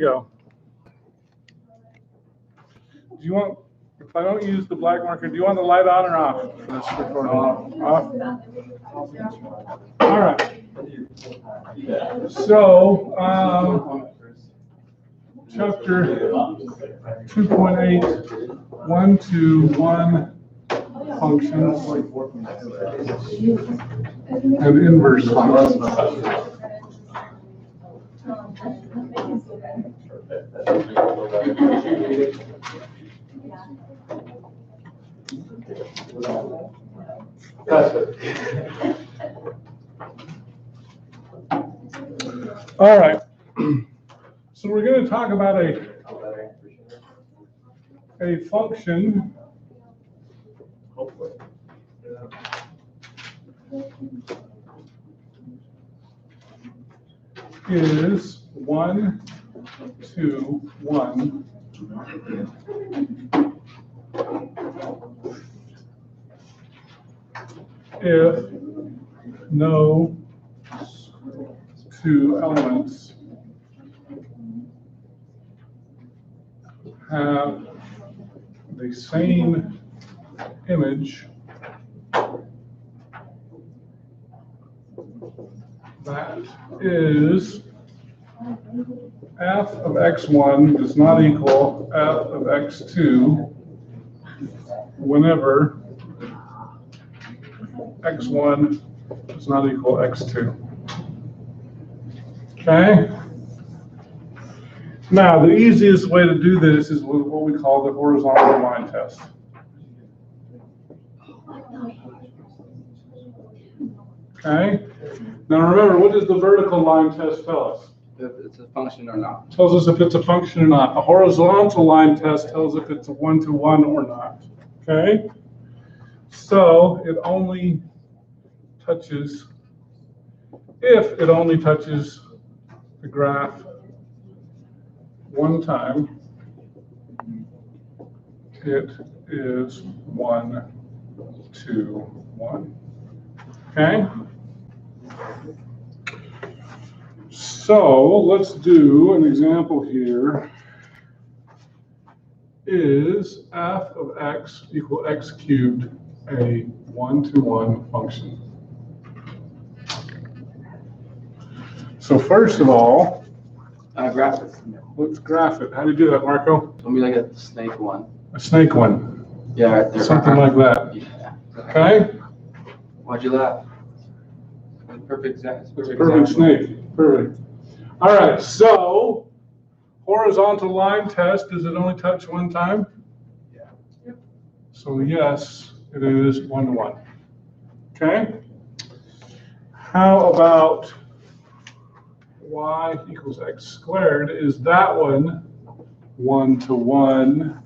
Go. Do you want, if I don't use the black marker, do you want the light on or off? For this recording? Off. All right. So, chapter 2.8, 1-to-1 functions and inverse functions. All right. So we're going to talk about a function is 1-to-1 if no two elements have the same image that is f of x1 does not equal f of x2 whenever x1 does not equal x2. Okay? Now, the easiest way to do this is with what we call the horizontal line test. Okay? Now remember, what does the vertical line test tell us? If it's a function or not. It tells us if it's a function or not. A horizontal line test tells if it's a 1-to-1 or not. Okay? So it only touches, if it only touches the graph one time, it is 1-to-1. Okay? So let's do an example here. Is f of x equal x cubed a 1-to-1 function? So first of all, Graph it. let's graph it. How do you do that, Marco? It'll be like a snake one. A snake one. Yeah, right there. Something like that. Yeah. Okay? Why'd you laugh? Perfect Perfect snake. Perfect. All right, so horizontal line test, does it only touch one time? Yeah. Yep. So yes, it is 1-to-1. Okay? How about y equals x squared? Is that one 1-to-1?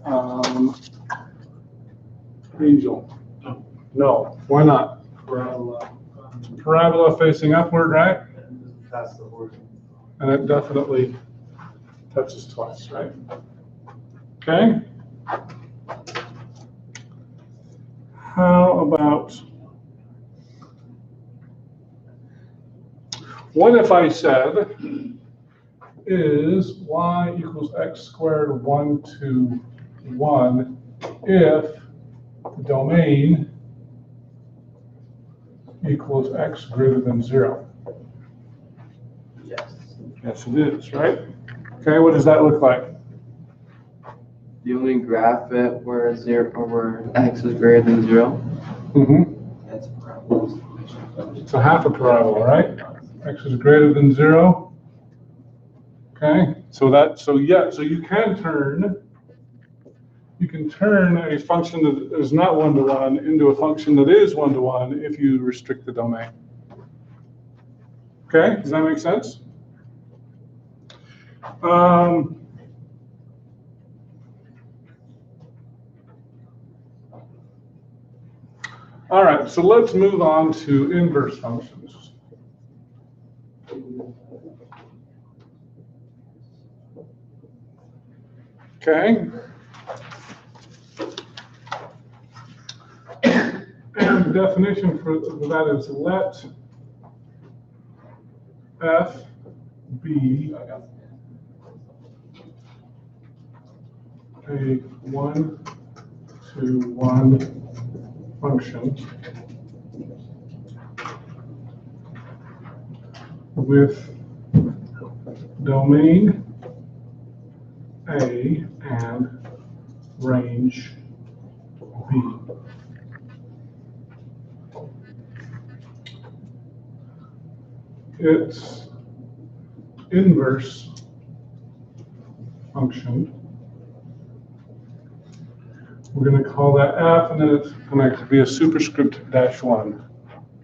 Angel? No. Why not? Parabola facing upward, right? That's the word. And it definitely touches twice, right? Okay. How about, what if I said, is y equals x squared 1-to-1 if the domain equals x greater than 0? Yes. Yes, it is, right? Okay, what does that look like? You only graph it where x is greater than 0. Mm-hmm. That's parabola. It's a half a parabola, right? X is greater than 0. Okay, so you can turn a function that is not 1-to-1 into a function that is 1-to-1 if you restrict the domain. Okay, does that make sense? All right, so let's move on to inverse functions. Okay. And the definition for that is let f be a one-to-one function with domain A and range B. Its inverse function, we're going to call that f, and then it's going to be a superscript -1.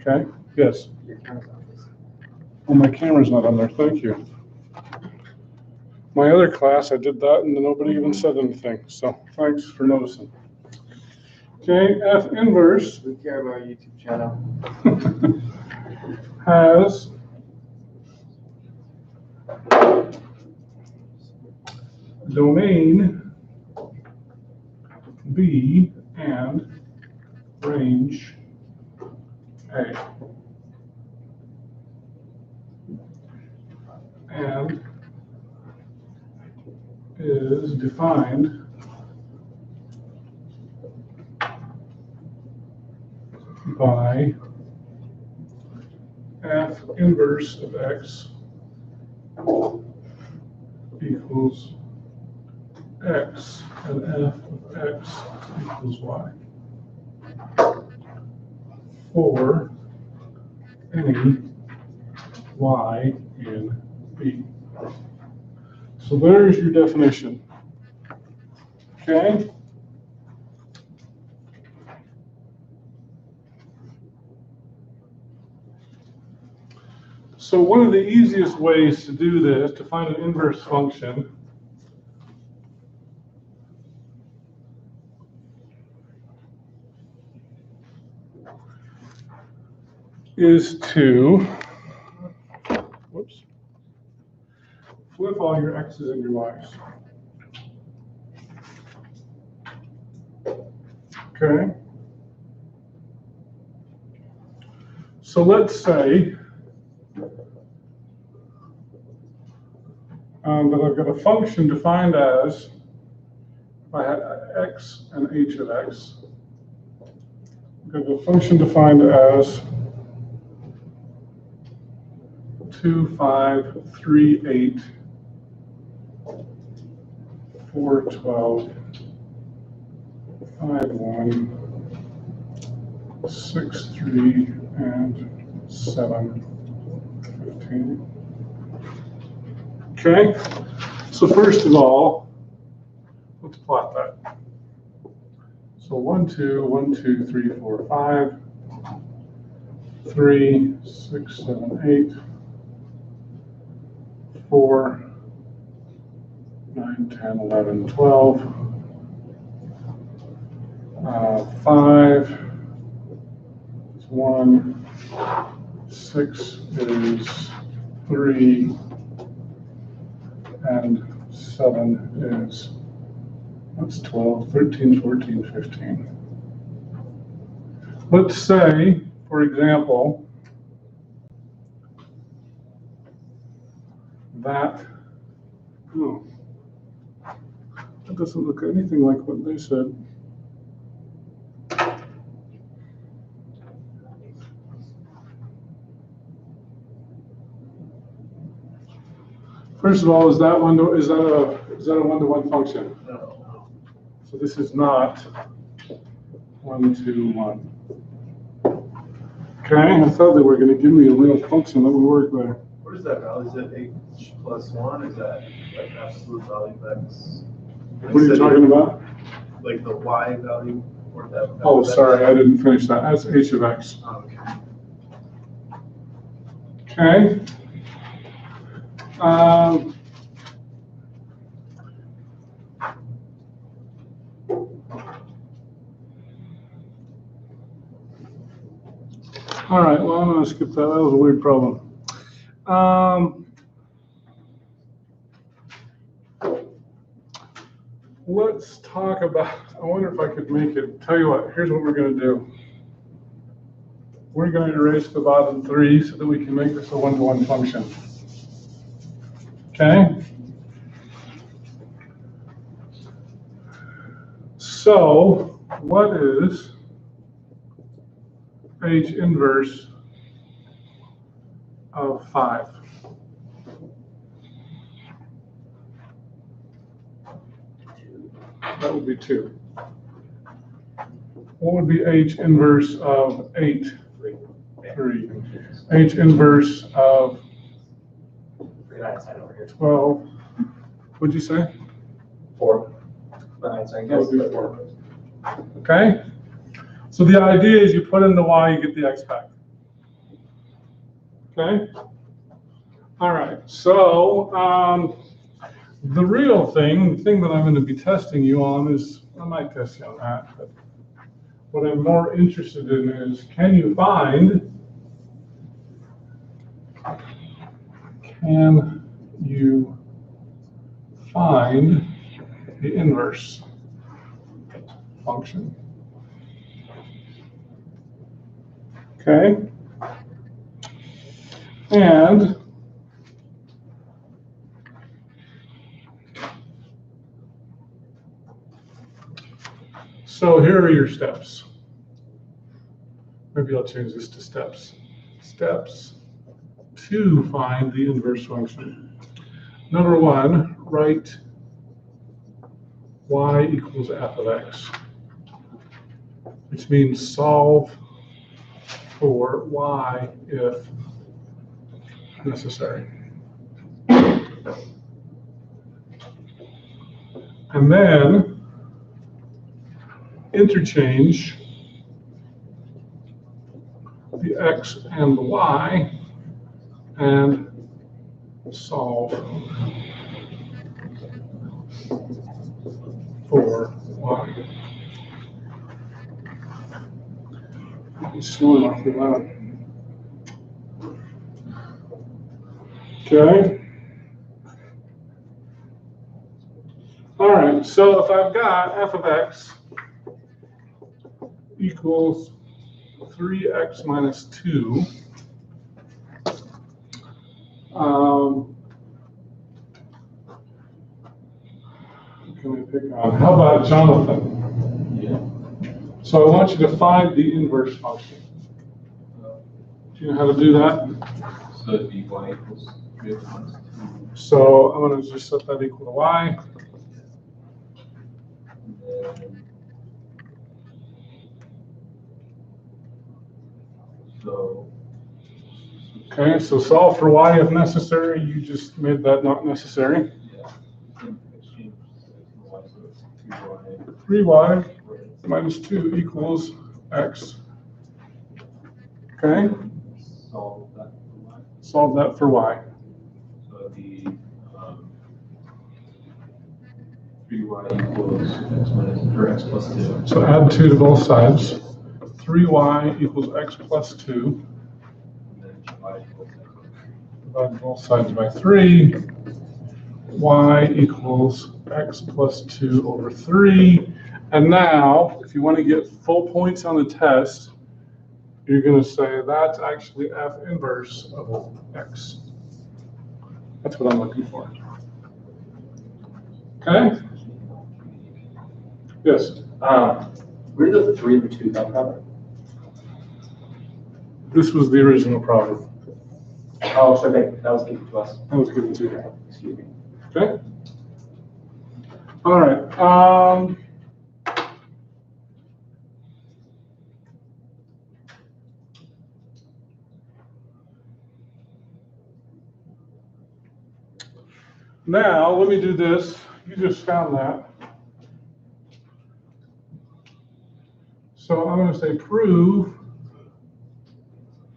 Okay? Yes? Well, my camera's not on there. Thank you. My other class, I did that, and nobody even said anything. So thanks for noticing. Okay, f inverse. We care about our YouTube channel. Has domain B and range A. And is defined by f inverse of x equals x, and f of x equals y for any y in B. So there's your definition. Okay? So one of the easiest ways to do this, to find an inverse function, is to, whoops, flip all your x's and your y's. Okay? So let's say that I've got a function defined as, if I had x and h of x, I've got a function defined as 2, 5, 3, 8, 4, 12, 5, 1, 6, 3, and 7, 15. Okay, so first of all, let's plot that. So 1, 2, 1, 2, 3, 4, 5, 3, 6, 7, 8, 4, 9, 10, 11, 12, 5 is 1, 6 is 3, and 7 is, that's 12, 13, 14, 15. Let's say, for example, that, oh, that doesn't look anything like what they said. First of all, is that a one-to-one function? No. So this is not 1-to-1. Okay, I thought they were going to give me a real function that would work there. What is that value? Is that h plus 1? Is that like absolute value of x? What are you talking about? Like the y value or that? Oh, sorry, I didn't finish that. That's h of x. Oh, okay. Okay. All right, well, I'm going to skip that. That was a weird problem. Let's talk about, I wonder if I could make it, tell you what, here's what we're going to do. We're going to erase the bottom 3 so that we can make this a one-to-one function. Okay? So what is H inverse of 5? That would be 2. What would be H inverse of 8? 3. H inverse of 12. What'd you say? 4. That would be 4. Okay? So the idea is you put in the y, you get the x back. Okay? All right. So the real thing, the thing that I'm going to be testing you on is, I might test you on that, but what I'm more interested in is, can you find the inverse function? Okay? And so here are your steps. Maybe I'll change this to steps. Steps to find the inverse function. Number 1, write y equals f of x, which means solve for y if necessary. And then interchange the x and the y and solve for y. Slow enough for that. Okay. All right, so if I've got f of x equals 3x minus 2, can I pick on? How about Jonathan? Yeah. So I want you to find the inverse function. Do you know how to do that? So it'd be y equals 3x minus 2. So I'm going to just set that equal to y. And then, so, Okay, so solve for y if necessary. You just made that not necessary. yeah. Exchange x and y, so it's 3y. 3y minus 2 equals x. Okay, Solve that for y. solve that for y. So it'd be 3y equals x minus, or x plus 2. So add 2 to both sides. 3y equals x plus 2. And then y equals x. Divide both sides by 3. Y equals x plus 2 over 3. And now, if you want to get full points on the test, you're going to say that's actually f inverse of x. That's what I'm looking for. Okay? Yes? Where did the 3 and the 2 come from? This was the original problem. Oh, so that was given to us. That was given to you. Excuse me. Okay? All right. Now, let me do this. You just found that. So I'm going to say prove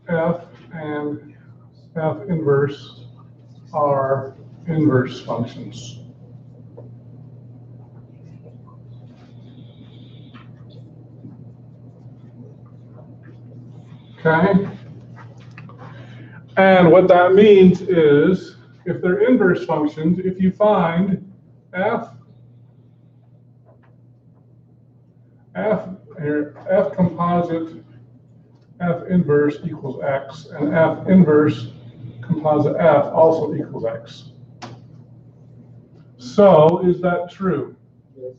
f and f inverse are inverse functions. Okay? And what that means is, if they're inverse functions, if you find f composite f inverse equals x, and f inverse composite f also equals x. So, is that true? Yes.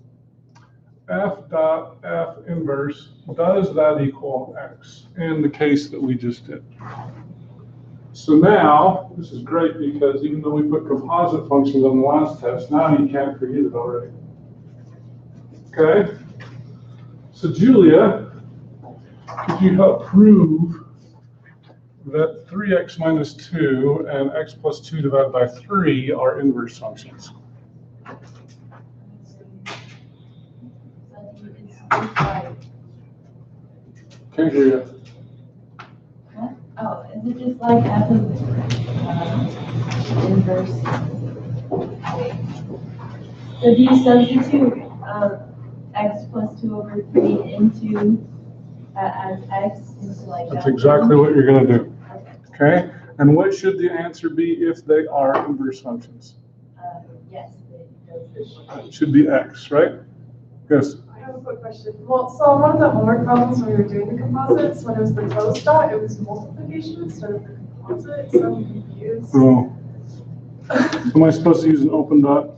f dot f inverse, does that equal x in the case that we just did? So now, this is great because even though we put composite functions on the last test, now you can't forget it already. Okay? So Julia, could you help prove that 3x minus 2 and x plus 2 divided by 3 are inverse functions? Can't hear you. Oh, is it just like f of inverse? So do you substitute x plus 2 over 3 into as x into like That's that? exactly what you're going to do. Okay. Okay? And what should the answer be if they are inverse functions? Yes. It should be x, right? Yes. I have a quick question. Well, so on one of the homework problems when we were doing the composites, when it was the closed dot, it was multiplication instead of the composite, so I'm confused. Oh. Am I supposed to use an open dot?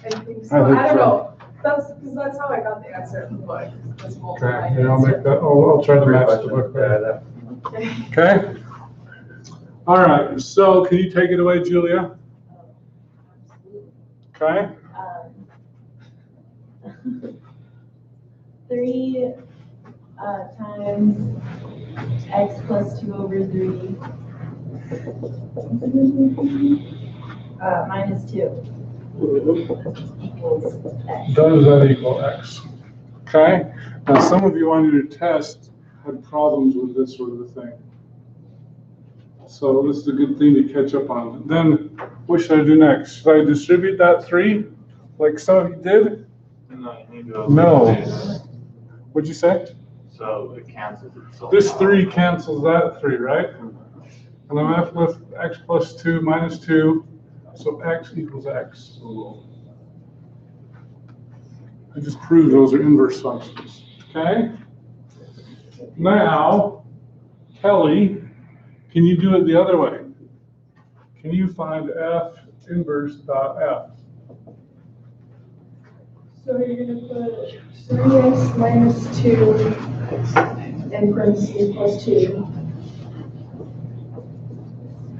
I think so. I think I don't so. know. That's because that's how I got the answer in the book. Was multiply. Okay, yeah, I'll make that, I'll try to match the book there. Okay? All right, so can you take it away, Julia? Okay? 3 times x plus 2 over 3 minus 2 equals x. Does that equal x? Okay? Now, some of you on your test had problems with this sort of a thing. So this is a good thing to catch up on. Then, what should I do next? Should I distribute that 3 like some of you did? No, you need to. No. What'd you say? So it cancels itself. This 3 cancels that 3, right? And I'm left with x plus 2 minus 2, so x equals x. I just proved those are inverse functions, okay? Now, Kelly, can you do it the other way? Can you find f inverse dot f? So you're going to put 3x minus 2 in parentheses plus 2.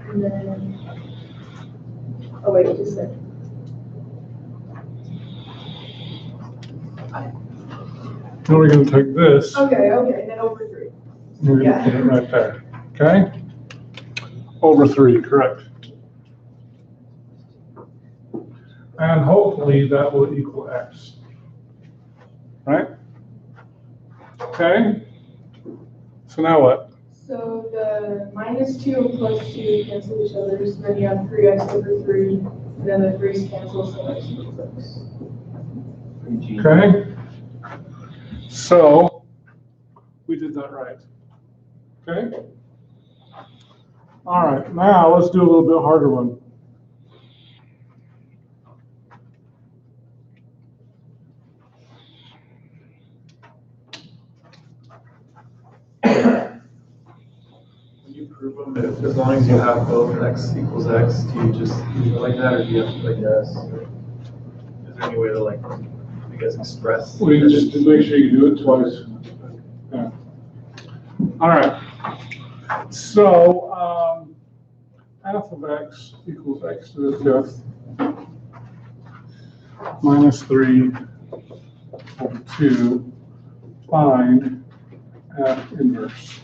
And then, oh wait, just a second. Now we're going to take this, Okay, and then over 3. and we're going to put it right there, okay? Over 3, correct. And hopefully that will equal x, right? Okay? So now what? So the minus 2 and plus 2 cancel each other, so then you have 3x over 3, and then the 3's cancel, so x equals x. Okay? So, we did that right. Okay? All right, now let's do a little bit harder one. When you prove them, as long as you have both x equals x, do you just leave it like that, or do you have to put yes? Is there any way to like, I guess, express? We just to make sure you do it twice. Yeah. All right. So, f of x equals x to the 5th minus 3 over 2. Find f inverse.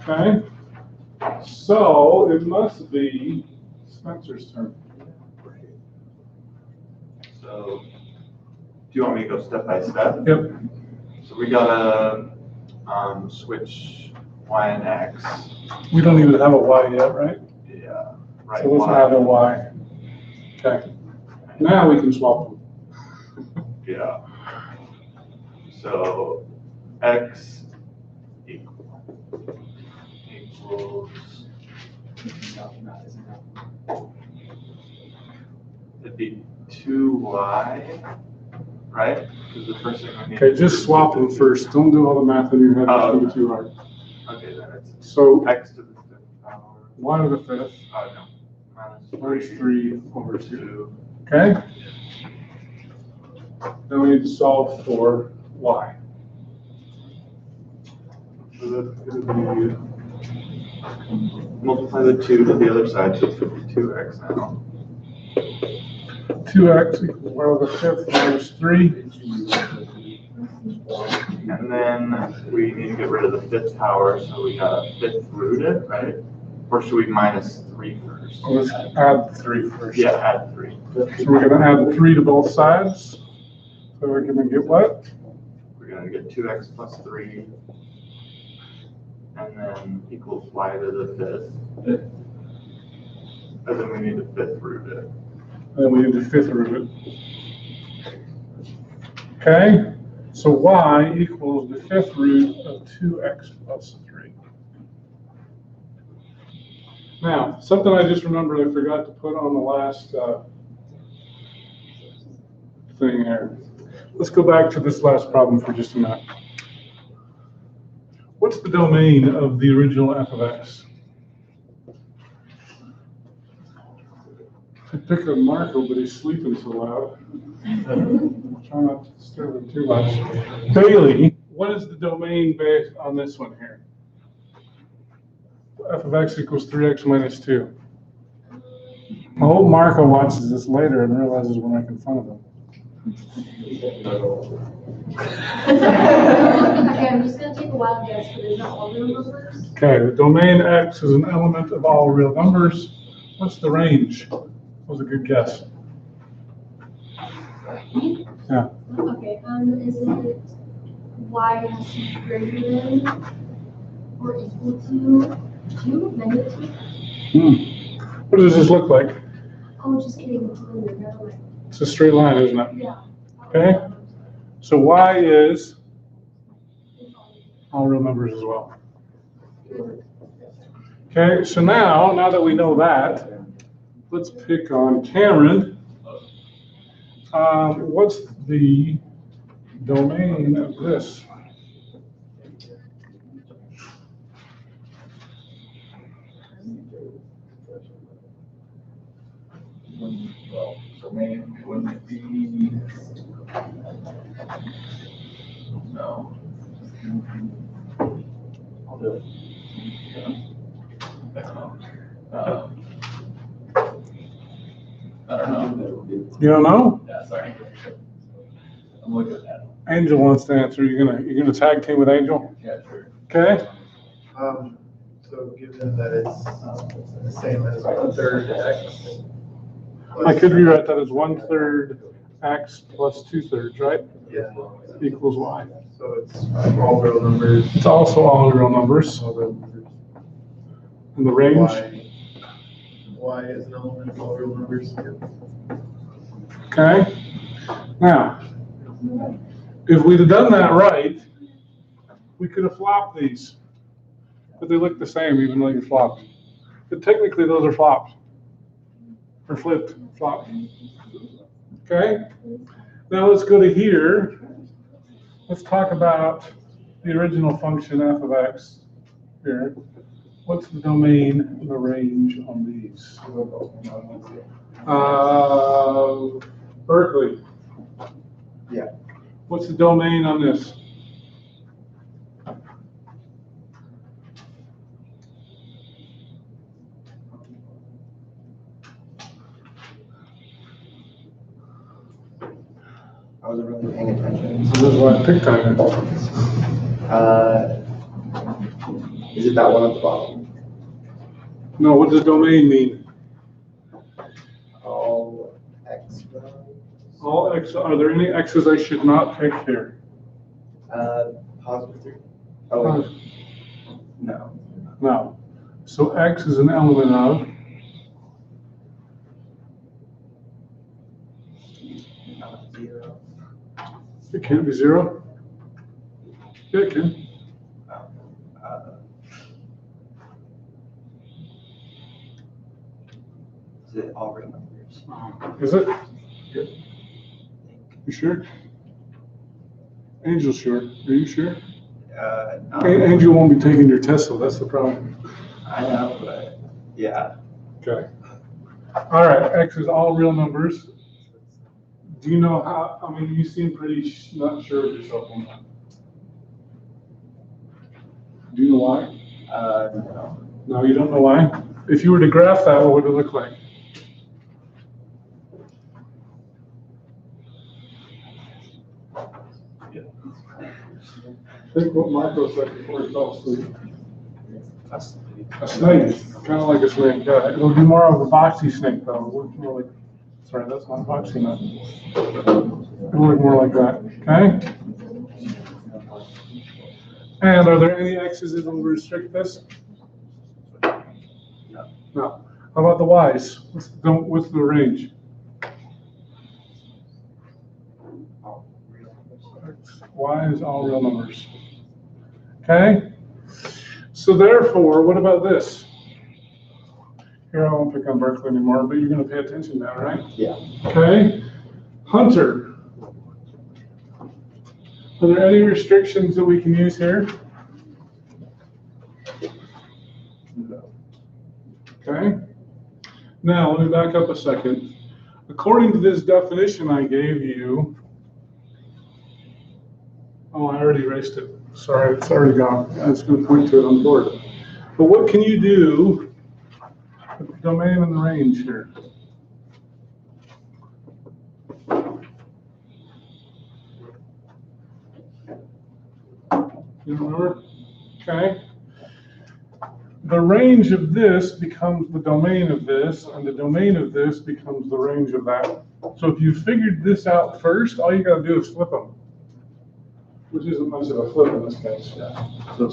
Okay? So, it must be Spencer's turn. So, do you want me to go step by step? Yep. So we gotta switch y and x. We don't even have a y yet, right? Yeah. Right. So let's y. add a y. Okay. Now we can swap them. Yeah. So x equals it'd be 2y, right? Because the first thing we need. Okay, just swap them first. Don't do all the math in your head. It's gonna be too hard. Okay, then it's So x to the 5th power. y to the 5th Oh no. Minus minus 3 over 2. 2. Okay? Now we need to solve for y. So that's going to be multiply the 2 to the other side, so it's going to be 2x now. 2x equals y to the fifth minus 3. And then we need to get rid of the fifth power, so we got to fifth root it, right? Or should we minus 3 first? Let's add 3 first. Yeah, add 3. So we're going to add 3 to both sides. So we're going to get what? We're going to get 2x plus 3, and then equals y to the fifth. And then we need to fifth root it. And then we need to fifth root it. Okay? So y equals the fifth root of 2x plus 3. Now, something I just remembered I forgot to put on the last thing here. Let's go back to this last problem for just a minute. What's the domain of the original f of x? I pick up Marco, but he's sleeping so loud. Try not to disturb him too much. Bailey, what is the domain based on this one here? F of x equals 3x minus 2. I hope Marco watches this later and realizes we're making fun of him. Okay, I'm just gonna take a wild guess, but is that all real numbers? Okay, the domain x is an element of all real numbers. What's the range? That was a good guess. Yeah. Okay, is it y has to be greater than or equal to 2, negative 2? What does this look like? Oh, just kidding, it's linear, never mind. It's a straight line, isn't it? Yeah. Okay. So y is all real numbers as well. Okay, so now that we know that, let's pick on Cameron. What's the domain of this? Well, domain wouldn't be. No. I'll do it. I don't know. You don't know? Yeah, sorry. I'm looking at it. Angel wants to answer. You're gonna tag team with Angel? Yeah, sure. Okay. So given that it's the same as 1/3 x. I could rewrite that as 1/3 x plus 2/3, right? Yeah. Equals y. So it's all real numbers. It's also all real numbers. And the range? Y is an element of all real numbers. Okay. Now, if we'd have done that right, we could have flopped these. But they look the same even though you flopped. But technically those are flopped. Or flipped, flopped. Okay? Now let's go to here. Let's talk about the original function f of x here. What's the domain and the range on these? Berkeley. Yeah. What's the domain on this? I wasn't really paying attention. So this is why I picked on it. Is it that one at the bottom? No, what does domain mean? All x values? All x, are there any x's I should not pick here? Positive 3. Oh, wait. No. No. So x is an element of? Not 0. It can't be 0. Yeah, it can. Is it all real numbers? Is it? You sure? Angel's sure. Are you sure? No. Angel won't be taking your test, so that's the problem. I know, but yeah. Okay. All right, x is all real numbers. Do you know how, I mean, you seem pretty not sure of yourself on that. Do you know why? No. No, you don't know why? If you were to graph that, what would it look like? Think what Marco said before he fell asleep. A snake, kind of like a snake. Yeah, it'll be more of a boxy snake though. It'll look more like, sorry, that's not boxy enough. It'll look more like that, okay? And are there any x's that will restrict this? No. How about the y's? What's the range? Y is all real numbers. Okay? So therefore, what about this? Here, I won't pick on Berkeley anymore, but you're going to pay attention now, right? Yeah. Okay? Hunter. Are there any restrictions that we can use here? No. Okay? Now, let me back up a second. According to this definition I gave you, oh, I already erased it. Sorry, it's already gone. I was going to point to it on the board. But what can you do with the domain and the range here? You remember? Okay. The range of this becomes the domain of this, and the domain of this becomes the range of that. So if you figured this out first, all you got to do is flip them. Which isn't much of a flip in this case. Yeah. So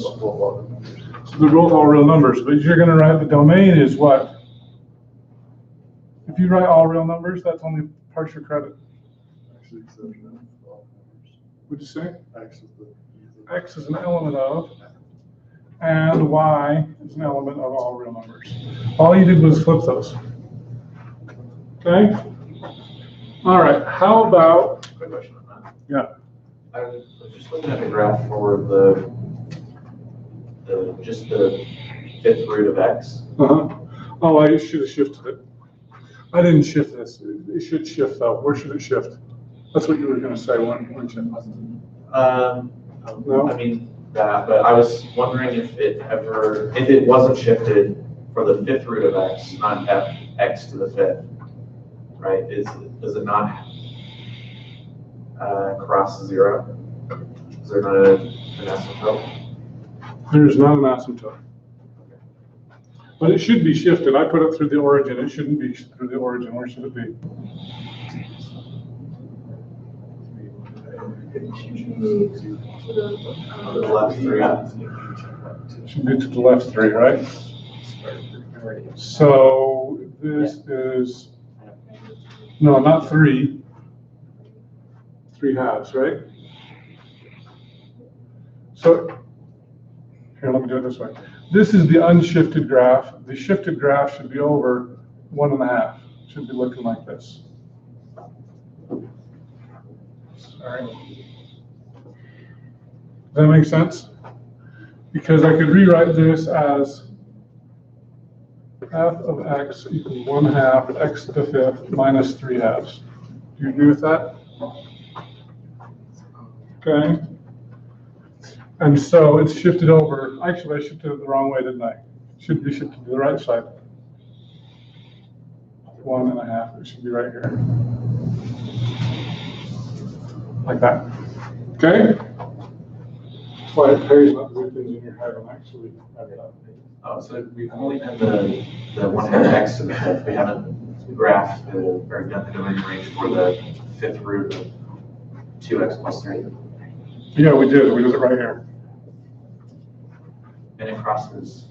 they're both all real numbers, but you're going to write the domain is what? If you write all real numbers, that's only partial credit. What'd you say? X is an element of, and Y is an element of all real numbers. All you did was flip those. Okay? All right, how about, Quick question on that. yeah. I was just looking at the graph for just the fifth root of x. Uh-huh. Oh, I should have shifted it. I didn't shift this. It should shift though. Where should it shift? That's what you were going to say, weren't you? No? I mean, that, but I was wondering if it wasn't shifted for the fifth root of x, not x to the fifth, right? Does it not cross zero? Is there not an asymptote? There's not an asymptote. But it should be shifted. I put it through the origin. It shouldn't be through the origin. Where should it be? The left three. Should be to the left 3, right? So this is, no, not 3. 3 halves, right? So, here, let me do it this way. This is the unshifted graph. The shifted graph should be over 1.5. Should be looking like this. Sorry. Does that make sense? Because I could rewrite this as f of x equals 1/2 x to the 5th minus 3 halves. Do you agree with that? Okay. And so it's shifted over. Actually, I shifted it the wrong way, didn't I? It should be shifted to the right side. 1.5. It should be right here. Like that. Okay? That's why it pairs not to do things in your head and actually have it up. Oh, so we've only done the 1/2 x to the fifth. We haven't graphed or done the domain range for the fifth root of 2x plus 3. Yeah, we did. We did it right here. And it crosses.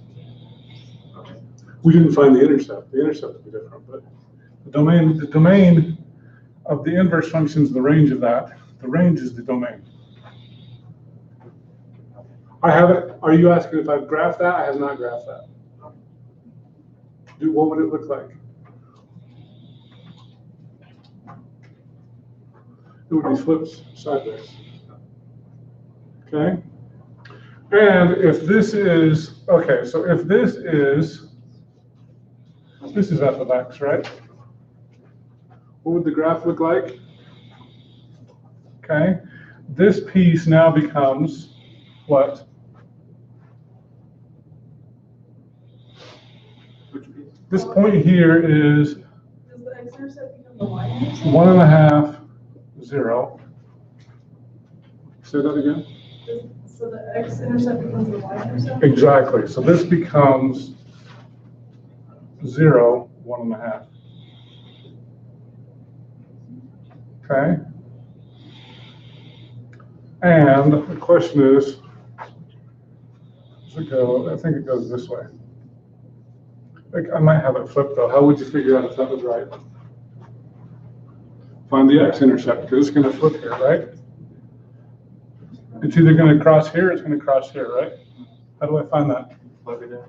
Okay. We didn't find the intercept. The intercept would be different, but the domain of the inverse function is the range of that. The range is the domain. I haven't, are you asking if I've graphed that? I have not graphed that. What would it look like? It would be flipped sideways. Okay? And if this is, okay, so if this is f of x, right? What would the graph look like? okay? This piece now becomes what? This point here is Does the x-intercept become the y-intercept? 1.5, 0. Say that again? So the x-intercept becomes the y-intercept? Exactly. So this becomes 0, 1.5. Okay? And the question is, does it go? I think it goes this way. I might have it flipped though. How would you figure out if that was right? Find the x-intercept, because it's going to flip here, right? It's either going to cross here or it's going to cross here, right? How do I find that? Plug it in.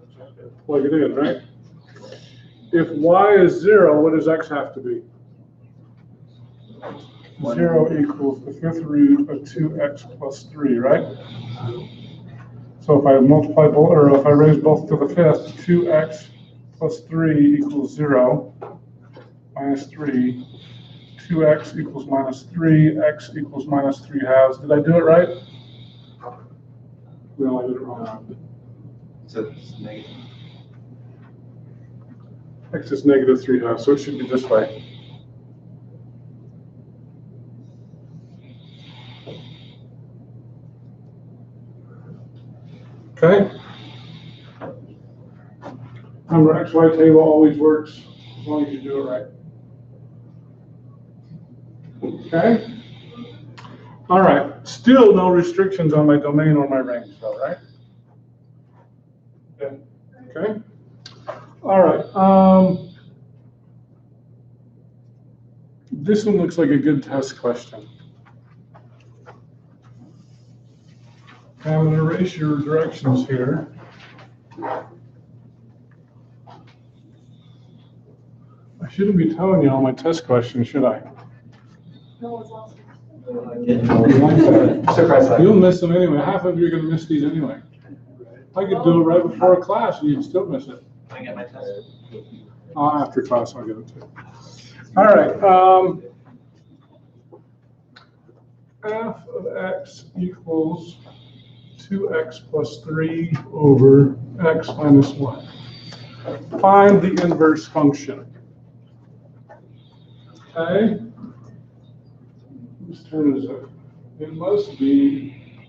Plug it in, right? If y is 0, what does x have to be? 0 equals the 5th root of 2x plus 3, right? So if I multiply both, or if I raise both to the 5th, 2x plus 3 equals 0, minus 3, 2x equals minus 3, x equals minus 3 halves. Did I do it right? No, I did it wrong. So it's negative. X is negative 3 halves, so it should be this way. Okay? Remember, XY table always works as long as you do it right. Okay? All right. Still no restrictions on my domain or my range, though, right? Yeah. Okay? All right. This one looks like a good test question. I'm going to erase your directions here. I shouldn't be telling you all my test questions, should I? No, it's awesome. Surprise. You'll miss them anyway. Half of you are going to miss these anyway. I could do it right before a class and you'd still miss it. Can I get my test? After class, I'll get it too. All right. F of x equals 2x plus 3 over x minus 1. Find the inverse function. Okay. Whose turn is it? It must be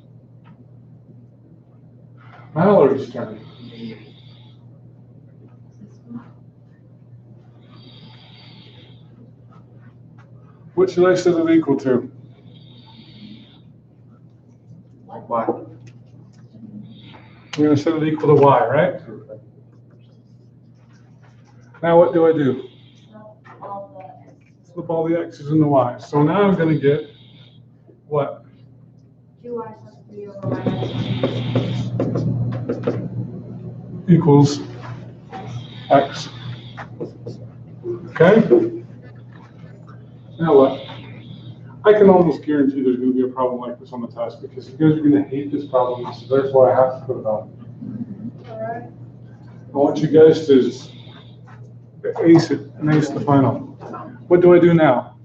Mallory's turn. What should I set it equal to? Y. I'm going to set it equal to y, right? Now what do I do? Flip all the x's into y. So now I'm going to get what? 2y plus 3 over y Equals x. Okay? Now what? I can almost guarantee there's going to be a problem like this on the test because you guys are going to hate this problem, so therefore I have to put it on. All right. I want you guys to ace it and ace the final. What do I do now?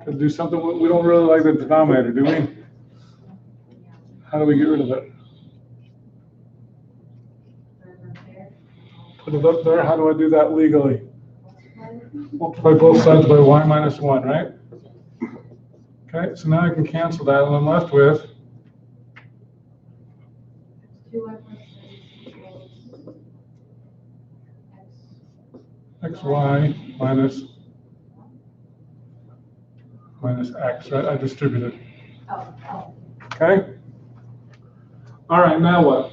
To do something, we don't really like the denominator, do we? How do we get rid of it? Put it up there. How do I do that legally? Multiply both sides by y minus 1, right? Okay, so now I can cancel that, and I'm left with 2y plus 3 equals xy minus x, right? I distributed. Oh. Okay? All right, now what?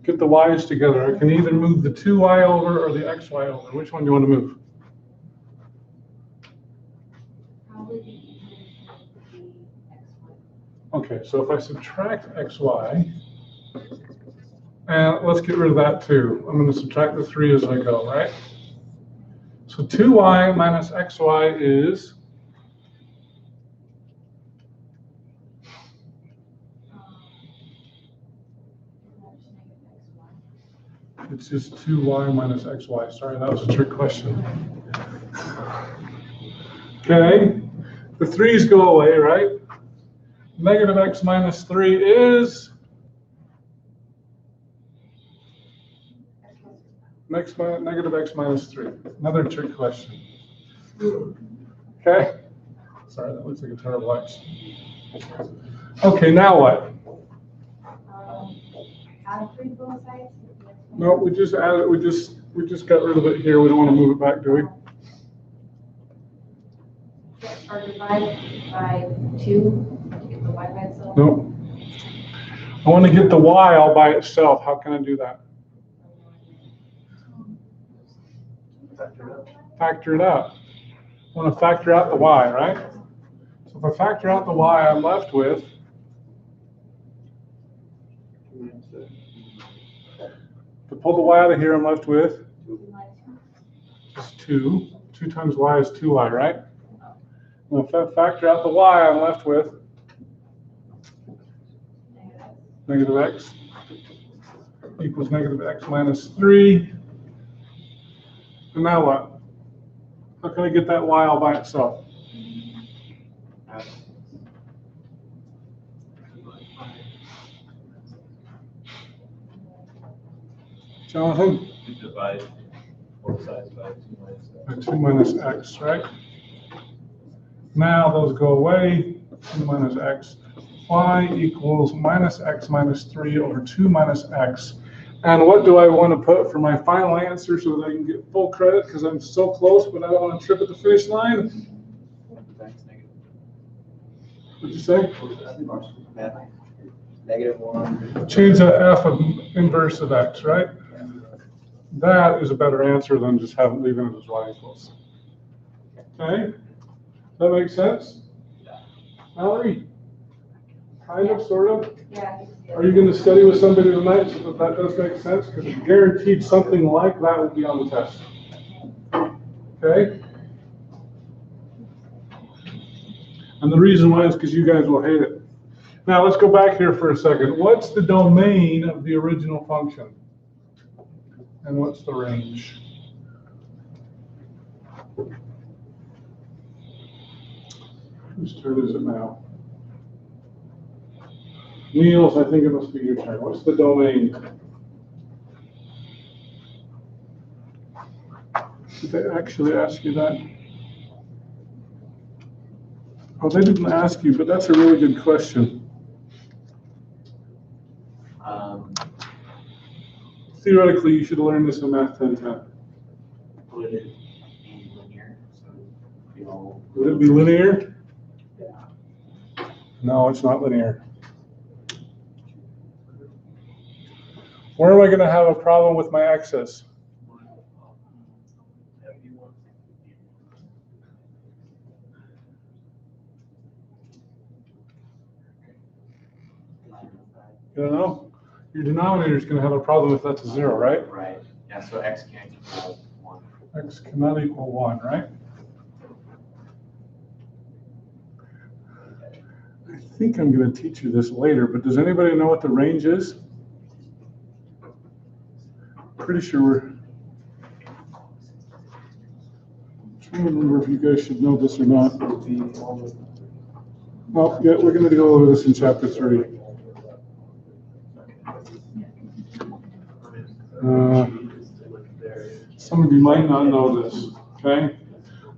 Get the y's together. I can either move the 2y over or the xy over. Which one do you want to move? Probably the easiest would be xy. Okay, so if I subtract xy, and let's get rid of that too. I'm going to subtract the 3 as I go, right? So 2y minus xy is? It's just 2y minus xy. Sorry, that was a trick question. Okay, the 3's go away, right? Negative x minus 3 is negative x minus 3. Another trick question. Okay? Sorry, that looks like a terrible x. Okay, now what? Add 3 both sides? No, we just added, we just got rid of it here. We don't want to move it back, do we? Or divide by 2 to get the y by itself? No. I want to get the y all by itself. How can I do that? Factor it out. I want to factor out the y, right? So if I factor out the y, I'm left with to pull the y out of here, I'm left with just 2. 2 times y is 2y, right? Well, if I factor out the y, I'm left with negative x equals negative x minus 3. And now what? How can I get that y all by itself? Jonathan? You divide both sides by 2 minus x. By 2 minus x, right? Now those go away. 2 minus x. Y equals minus x minus 3 over 2 minus x. And what do I want to put for my final answer so that I can get full credit because I'm so close, but I don't want to trip at the finish line? What'd you say? -1. Change the f of inverse of x, right? That is a better answer than just leaving it as y equals. Okay? That makes sense? Mallory? Kind of, sort of? Yeah. Are you going to study with somebody tonight so that does make sense? Because guaranteed something like that will be on the test. Okay? And the reason why is because you guys will hate it. Now let's go back here for a second. What's the domain of the original function? And what's the range? Whose turn is it now? Niels, I think it must be your turn. What's the domain? Did they actually ask you that? Oh, they didn't ask you, but that's a really good question. Theoretically, you should have learned this in Math 1010. Would it be linear? So, you know, Would it be linear? No, it's not linear. Where am I going to have a problem with my x's? You don't know? Your denominator is going to have a problem if that's a 0, right? Right. Yeah, so x can't equal 1. X cannot equal 1, right? I think I'm going to teach you this later, but does anybody know what the range is? Pretty sure we're... I'm trying to remember if you guys should know this or not. Well, yeah, we're going to go over this in chapter 3. Some of you might not know this, okay?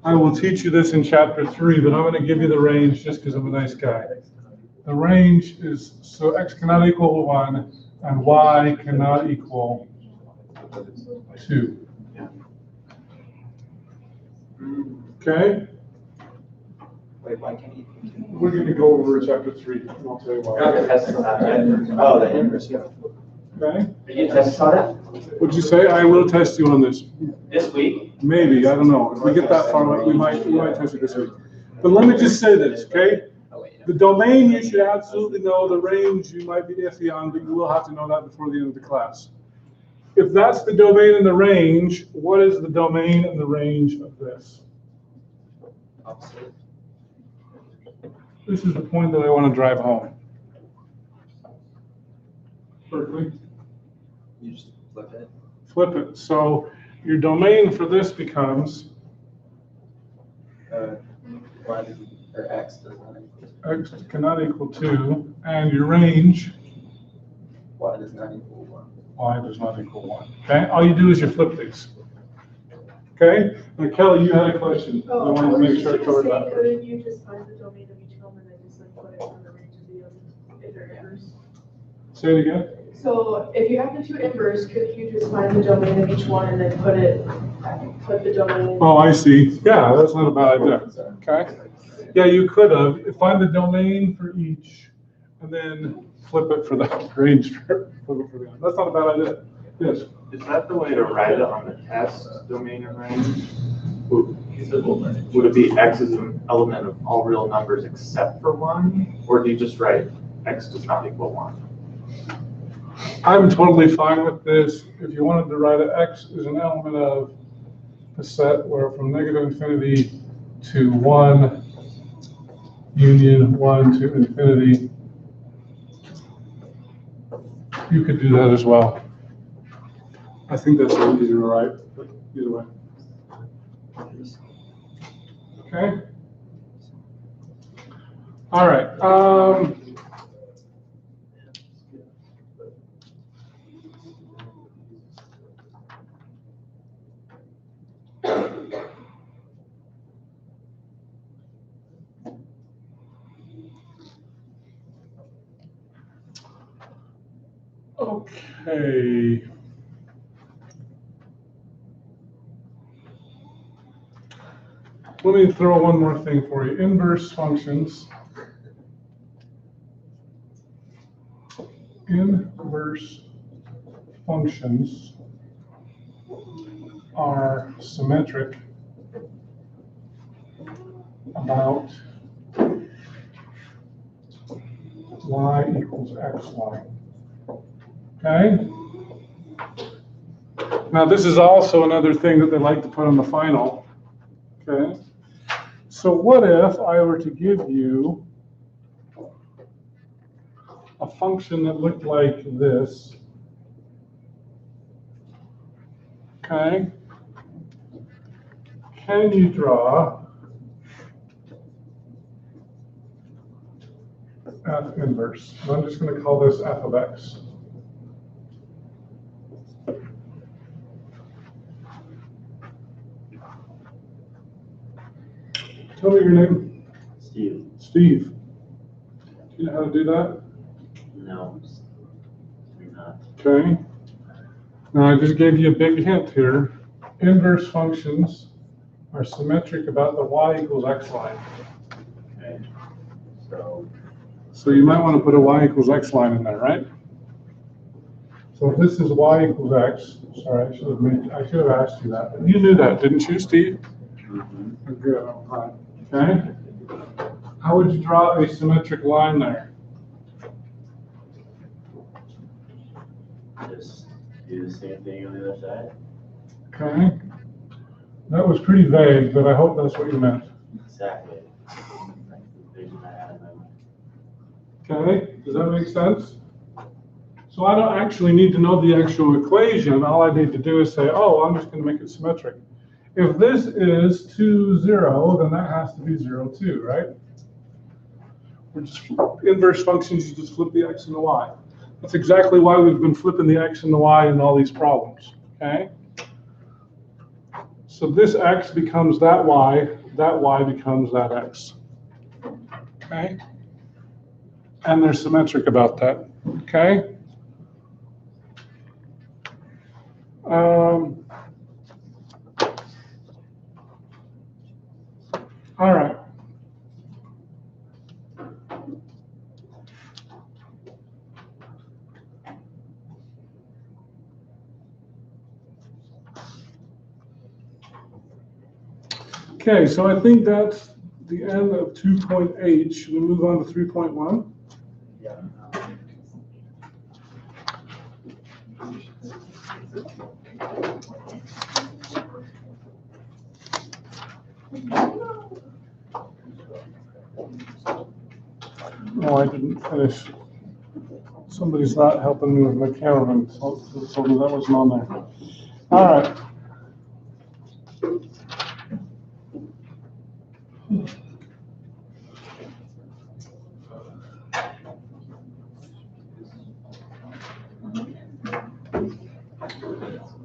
I will teach you this in chapter 3, but I'm going to give you the range just because I'm a nice guy. The range is, so x cannot equal 1 and y cannot equal 2. Okay? Wait, why can't you? We're going to go over chapter 3, and I'll tell you why. Not the test on that, right? Oh, the inverse, yeah. Okay? Are you test on it What'd you say? I will test you on this. this week? Maybe, I don't know. If we get that far, we might test you this week. But let me just say this, okay? The domain you should absolutely know. The range you might be iffy on, but you will have to know that before the end of the class. If that's the domain and the range, what is the domain and the range of this? This is the point that I want to drive home. Berkeley? You just flip it. flip it. So your domain for this becomes Y does, or X does not equal x cannot equal 2, and your range, Y does not equal 1. y does not equal 1. Okay, all you do is you flip these. Okay, now Kelly, you had a question. I Oh, wanted to make sure I covered that. couldn't you just find the domain of each element and just like put it on the range of the other, if they're inverse? Say it again. So if you have the two inverse, could you just find the domain of each one and then put the domain? Oh, I see. Yeah, that's not a bad idea. Okay. Yeah, you could have. Find the domain for each and then flip it for the range for the other. That's not a bad idea. Yes. Is that the way to write it on the test, domain and range? Would it be x is an element of all real numbers except for 1? Or do you just write x does not equal 1? I'm totally fine with this. If you wanted to write it, x is an element of a set where from negative infinity to 1, union 1 to infinity, you could do that as well. I think that's easier to write, but either way. Okay. All right. Okay. Let me throw one more thing for you. Inverse functions. Inverse functions are symmetric about y equals xy. Okay? Now this is also another thing that they like to put on the final. Okay? So what if I were to give you a function that looked like this? Okay? Can you draw f inverse? And I'm just going to call this f of x. Tell me your name. Steve, Steve. You know how to do that? no, you're not. Okay. Now I just gave you a big hint here. Inverse functions are symmetric about the y equals x line. Okay. So you might want to put a y equals x line in there, right? So if this is y equals x, sorry, I should have asked you that. You knew that, didn't you, Steve? mm-hmm. Good, all right. Okay. How would you draw a symmetric line there? Just do the same thing on the other side. Okay. That was pretty vague, but I hope that's what you meant. Exactly. Like the vision I had in my mind. Okay, does that make sense? So I don't actually need to know the actual equation. All I need to do is say, oh, I'm just going to make it symmetric. If this is 2, 0, then that has to be 0, 2, right? We're just inverse functions, you just flip the x and the y. That's exactly why we've been flipping the x and the y in all these problems, okay? So this x becomes that y becomes that x, okay? And they're symmetric about that, okay? All right. Okay, so I think that's the end of 2.8. Should we move on to 3.1? Yeah. No, I didn't finish. Somebody's not helping me with my cameraman, so that wasn't on there. All right.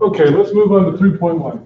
Okay, let's move on to 3.1.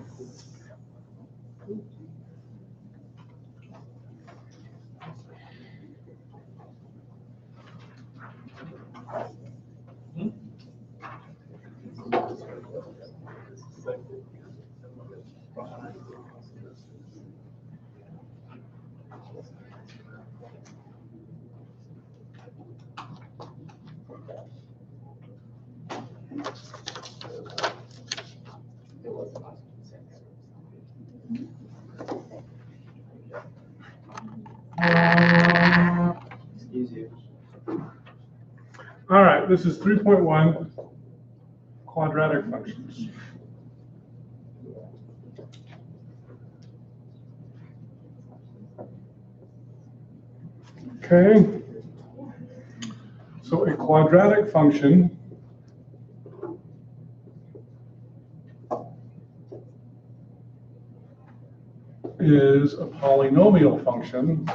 Easier. All right, this is 3.1, quadratic functions. Okay. So a quadratic function is a polynomial function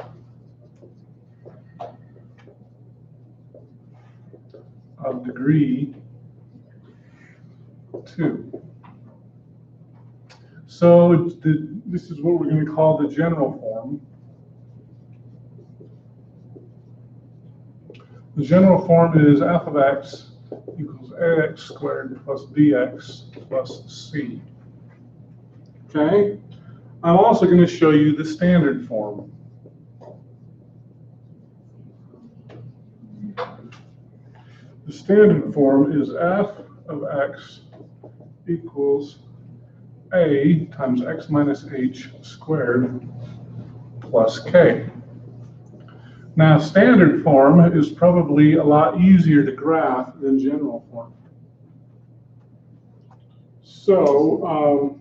of degree 2. So this is what we're going to call the general form. The general form is f of x equals ax squared plus bx plus c. Okay? I'm also going to show you the standard form. The standard form is f of x equals a times x minus h squared plus k. Now, standard form is probably a lot easier to graph than general form. So,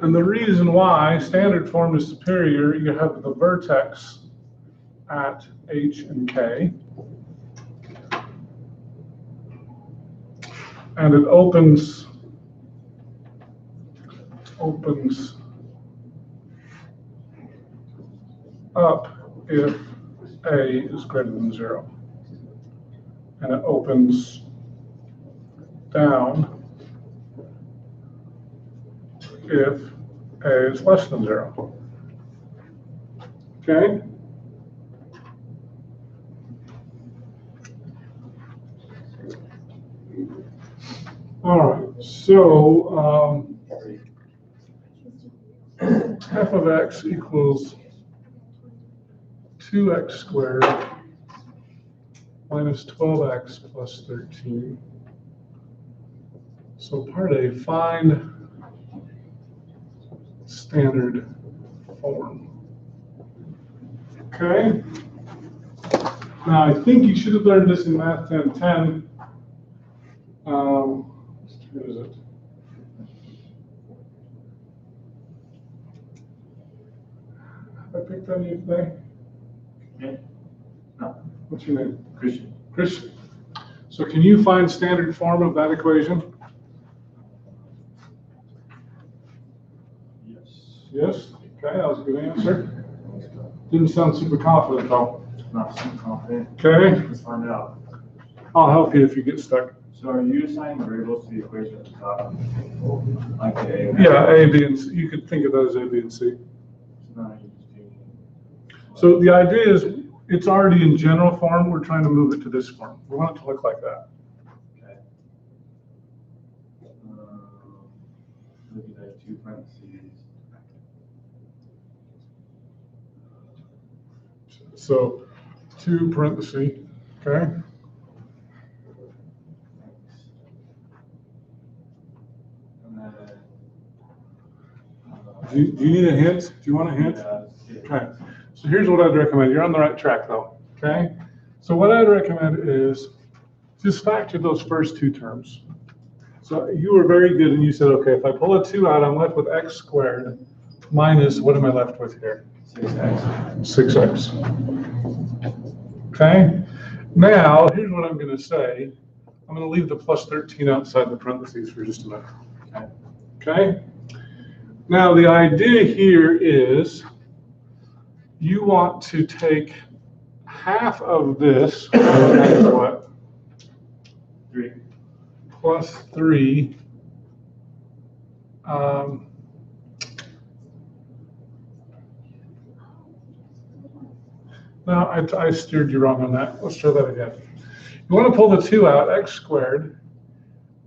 and the reason why standard form is superior, you have the vertex at h and k, and it opens up if a is greater than 0, and it opens down if a is less than 0. Okay? All right, so f of x equals 2x squared minus 12x plus 13. So part A, find standard form. Okay? Now, I think you should have learned this in Math 1010. What is it? Have I picked on you today? Yeah. No. What's your name? Christian. Christian. So can you find standard form of that equation? Yes. Yes? Okay, that was a good answer. Didn't sound super confident though. Not so confident. Okay, Let's find out. I'll help you if you get stuck. So are you assigning variables to the equation at the top? Like the A? Yeah, A, B, and C. You could think of that as A, B, and C. No, you just do. So the idea is it's already in general form. We're trying to move it to this form. We want it to look like that. Okay. Looking at 2 parentheses. So 2 parentheses, okay? And then. Do you need a hint? Do you want a hint? Yeah. Okay, so here's what I'd recommend. You're on the right track though, okay? So what I'd recommend is just factor those first 2 terms. So you were very good and you said, okay, if I pull a 2 out, I'm left with x squared minus, what am I left with here? 6x. Okay? Now, here's what I'm going to say. I'm going to leave the plus 13 outside the parentheses for just a minute. Okay? Now, the idea here is you want to take half of this, that's what? 3. Plus 3. No, I steered you wrong on that. Let's try that again. You want to pull the 2 out, x squared,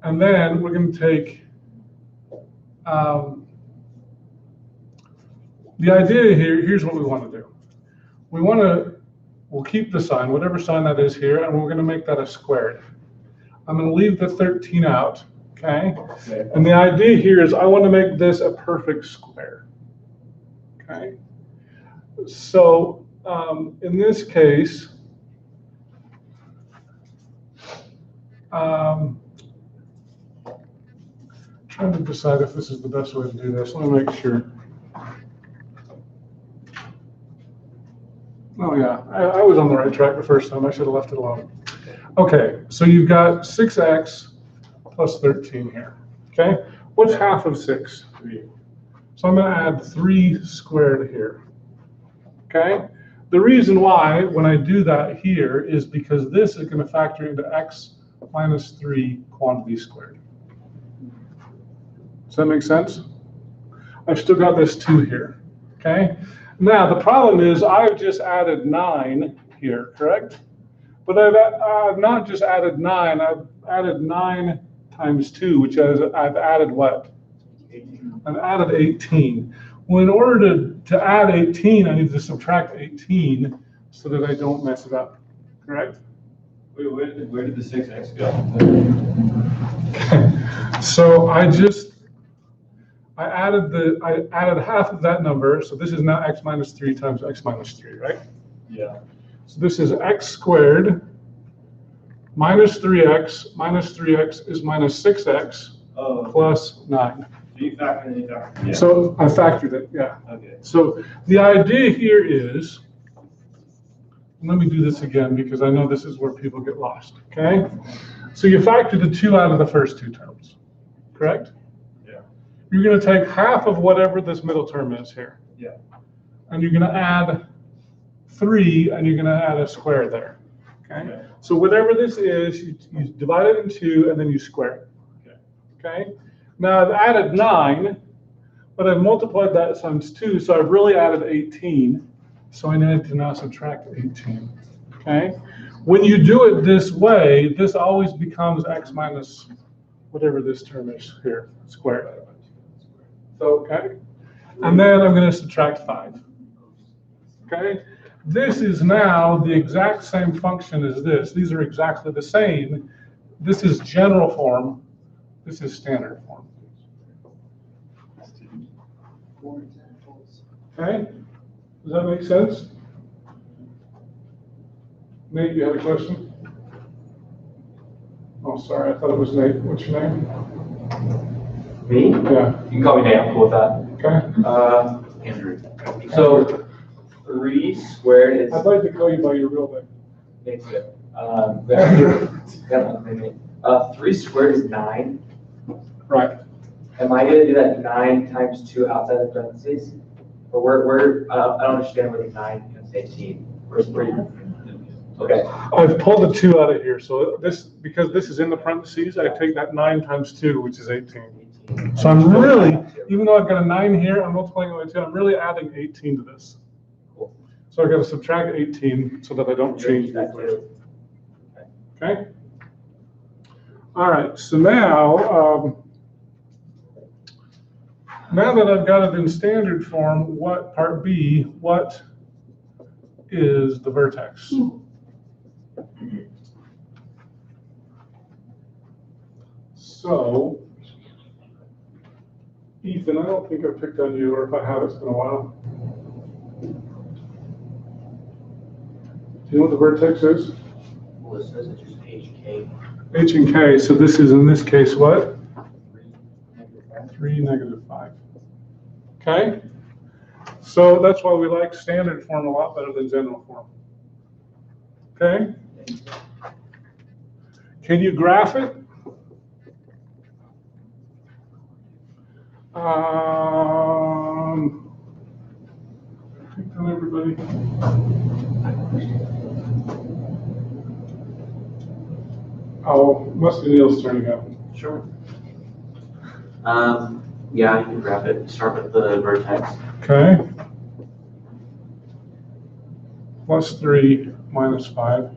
and then we're going to take, the idea here, here's what we want to do. We'll keep the sign, whatever sign that is here, and we're going to make that a squared. I'm going to leave the 13 out, okay? And the idea here is I want to make this a perfect square, okay? So, in this case, trying to decide if this is the best way to do this. Let me make sure. Oh yeah, I was on the right track the first time. I should have left it alone. Okay, so you've got 6x plus 13 here. Okay, what's half of 6? 3. So I'm going to add 3 squared here. Okay, the reason why when I do that here is because this is going to factor into x minus 3 quantity squared. Does that make sense? I've still got this 2 here. Okay, now the problem is I've just added 9 here, correct? But I've not just added 9, I've added 9 times 2, which is I've added what? 18. I've added 18. Well, in order to add 18, I need to subtract 18 so that I don't mess it up, correct? Wait, where did the 6x go? So I added half of that number, so this is now x minus 3 times x minus 3, right? Yeah. So this is x squared minus 3x is minus 6x plus 9. So you factor in, yeah. So I factored it, yeah. Okay. So the idea here is, let me do this again because I know this is where people get lost, okay? So you factor the 2 out of the first 2 terms, correct? Yeah. You're going to take half of whatever this middle term is here. Yeah. And you're going to add 3, and you're going to add a square there, okay? So whatever this is, you divide it in 2, and then you square it, okay? Now I've added 9, but I've multiplied that times 2, so I've really added 18. So I need to now subtract 18, okay? When you do it this way, this always becomes x minus whatever this term is here, squared. Okay? And then I'm going to subtract 5, okay? This is now the exact same function as this. These are exactly the same. This is general form. This is standard form. Okay? Does that make sense? Nate, you had a question? Oh, sorry, I thought it was Nate. What's your name? Me? Yeah. You can call me Nate, I'm cool with that. Okay. Andrew. So 3 squared is. I'd like to call you by your real name. Nate's good. 3 squared is 9. Right. Am I gonna do that 9 times 2 outside the parentheses? Or where, I don't understand where the 9 is 18. Where's where you? Okay. I've pulled the 2 out of here, so this, because this is in the parentheses, I take that 9 times 2, which is 18. So I'm really, even though I've got a 9 here, I'm multiplying it by 2, I'm really adding 18 to this. Cool. So I've got to subtract 18 so that I don't change the equation. Okay? All right, so now, now that I've got it in standard form, what part B, what is the vertex? So, Ethan, I don't think I've picked on you, or if I have, it's been a while. Do you know what the vertex is? Well, it says it's just HK. H and K, so this is in this case what? 3, -5. Okay? So that's why we like standard form a lot better than general form. Okay? Can you graph it? Picked on everybody. Oh, must be Neil's turn again. Sure. Yeah, you can graph it. Start with the vertex. Okay. +3 -5.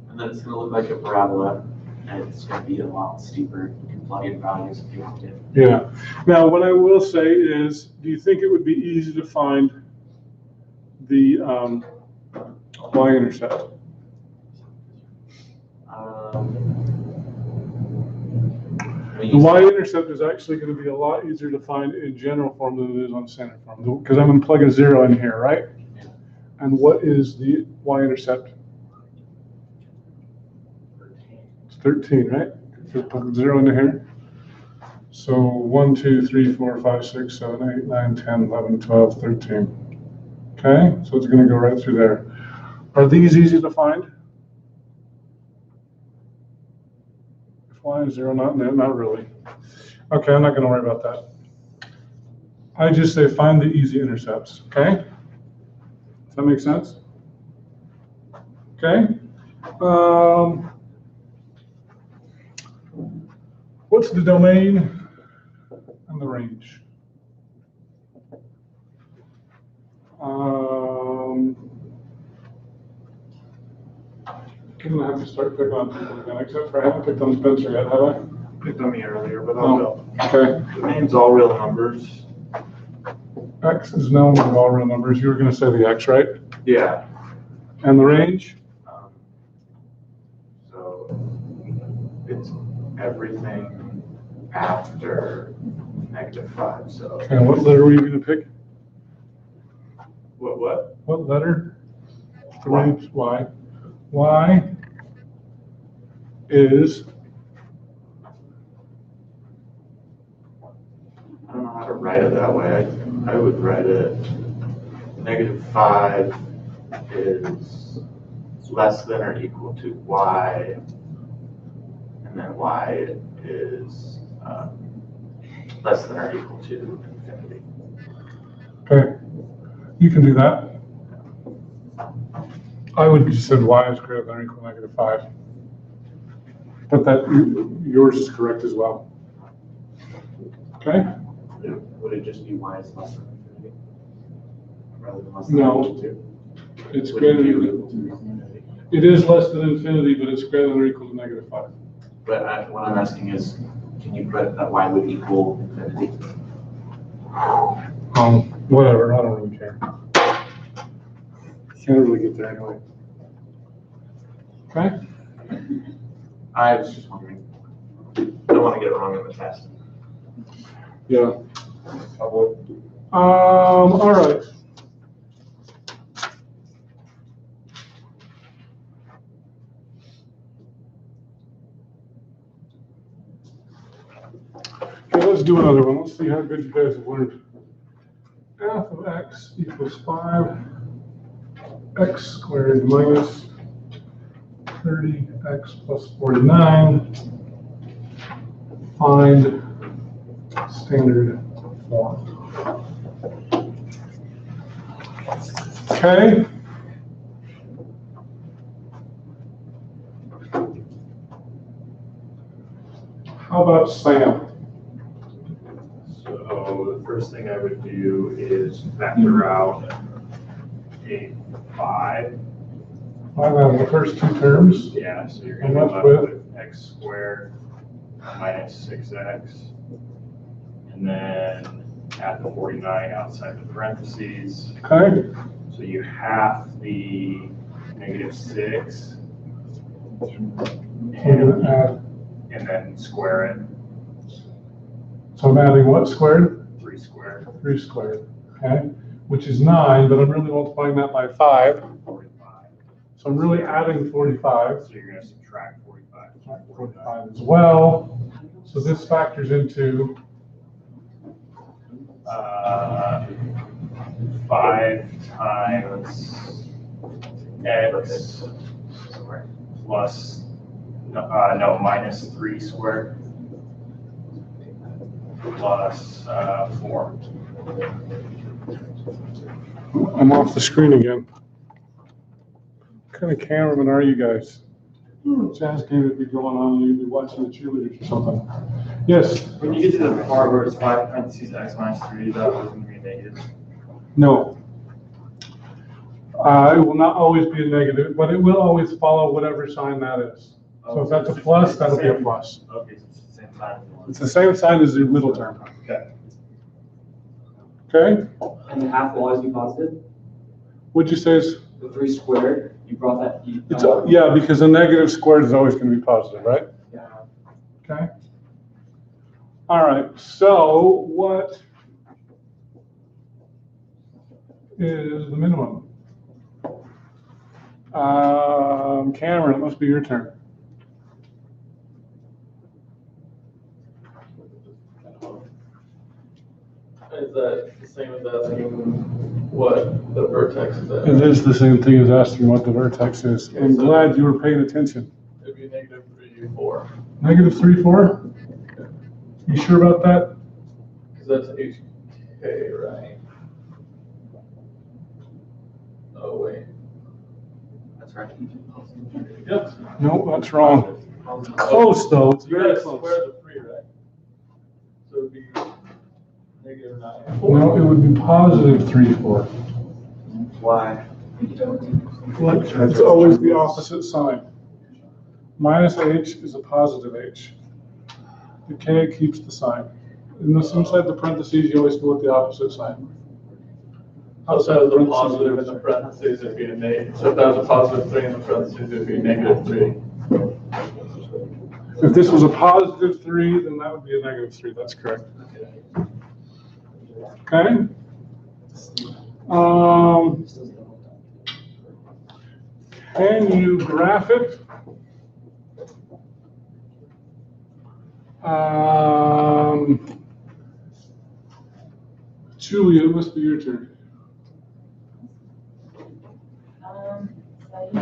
And then it's going to look like a parabola, and it's going to be a lot steeper. You can plug in values if you want to. Yeah. Now, what I will say is, do you think it would be easy to find the Y-intercept? The Y-intercept is actually going to be a lot easier to find in general form than it is on standard form, because I'm going to plug a 0 in here, right? Yeah. And what is the Y-intercept? 13. It's 13, right? So plug a 0 into here. So 1, 2, 3, 4, 5, 6, 7, 8, 9, 10, 11, 12, 13. Okay, so it's going to go right through there. Are these easy to find? If Y is 0, not really. Okay, I'm not going to worry about that. I just say find the easy intercepts, okay? Does that make sense? Okay. What's the domain and the range? I'm gonna have to start picking on people again, except for I haven't picked on Spencer yet, have I? Picked on me earlier, but I'll go. Okay. Domain's all real numbers. X is known with all real numbers. You were gonna say the X, right? Yeah. And the range? So it's everything after -5, so. And what letter were you gonna pick? What? What letter? The range, Y. Y is, I don't know how to write it that way. I would write it -5 is less than or equal to Y, and then Y is less than or equal to infinity. okay, you can do that. I would just said Y is greater than or equal to -5. But that, yours is correct as well. Okay? Would it just be Y is less than infinity? Rather than less than No. equal to? It's Would it greater be than, equal to infinity? it is less than infinity, but it's greater than or equal to -5. But what I'm asking is, can you put that Y would equal infinity? Whatever, I don't really care. Can't really get there anyway. Okay? I was just wondering. I don't want to get it wrong in the test. Yeah. All right. Okay, let's do another one. Let's see how good you guys have learned. F of x equals 5, x squared minus 30x plus 49. Find standard form. Okay. How about Sam? So the first thing I would do is factor out a 5. 5 out of the first two terms. Yeah, so you're And going to that's be left with? with x squared minus 6x. And then add the 49 outside the parentheses. Okay. So you half the -6 So we're gonna add, and then square it, so I'm adding what squared? 3 squared, 3 squared. Okay. Which is 9, but I'm really multiplying that by 5. 45. So I'm really adding 45. So you're going to subtract 45. 45 as well. So this factors into 5 times x plus, no, minus 3 squared plus 4. I'm off the screen again. What kind of cameraman are you guys? Jazz game would be going on, you'd be watching the cheerleaders or something. Yes? When you get to the part where it's 5 parentheses x minus 3, that was going to be negative. No. It will not always be a negative, but it will always follow whatever sign that is. So if that's a plus, that'll be a plus. Okay, so it's the same sign. It's the same sign as the middle term. Okay. Okay? And the half will always be positive? What'd you say is? The 3 squared, you brought that. It's, yeah, because a negative squared is always going to be positive, right? Yeah. Okay. All right, so what is the minimum? Cameron, it must be your turn. Is that the same as asking what the vertex is at? It is the same thing as asking what the vertex is. I'm glad you were paying attention. It'd be negative 3, 4. Negative 3, 4? You sure about that? Because that's HK, right? Oh, wait. That's right. Yep. No, that's wrong. Close though, it's You very gotta close. square the 3, right? So it'd be negative 9. No, it would be positive 3, 4. Why? It's always the opposite sign. Minus h is a positive h. The k keeps the sign. Inside the parentheses, you always go with the opposite sign. Also, the positive in the parentheses would be a negative. So if that was a positive 3 in the parentheses, it'd be negative 3. If this was a positive 3, then that would be a negative 3. That's correct. Okay? Can you graph it? Julia, it must be your turn. So you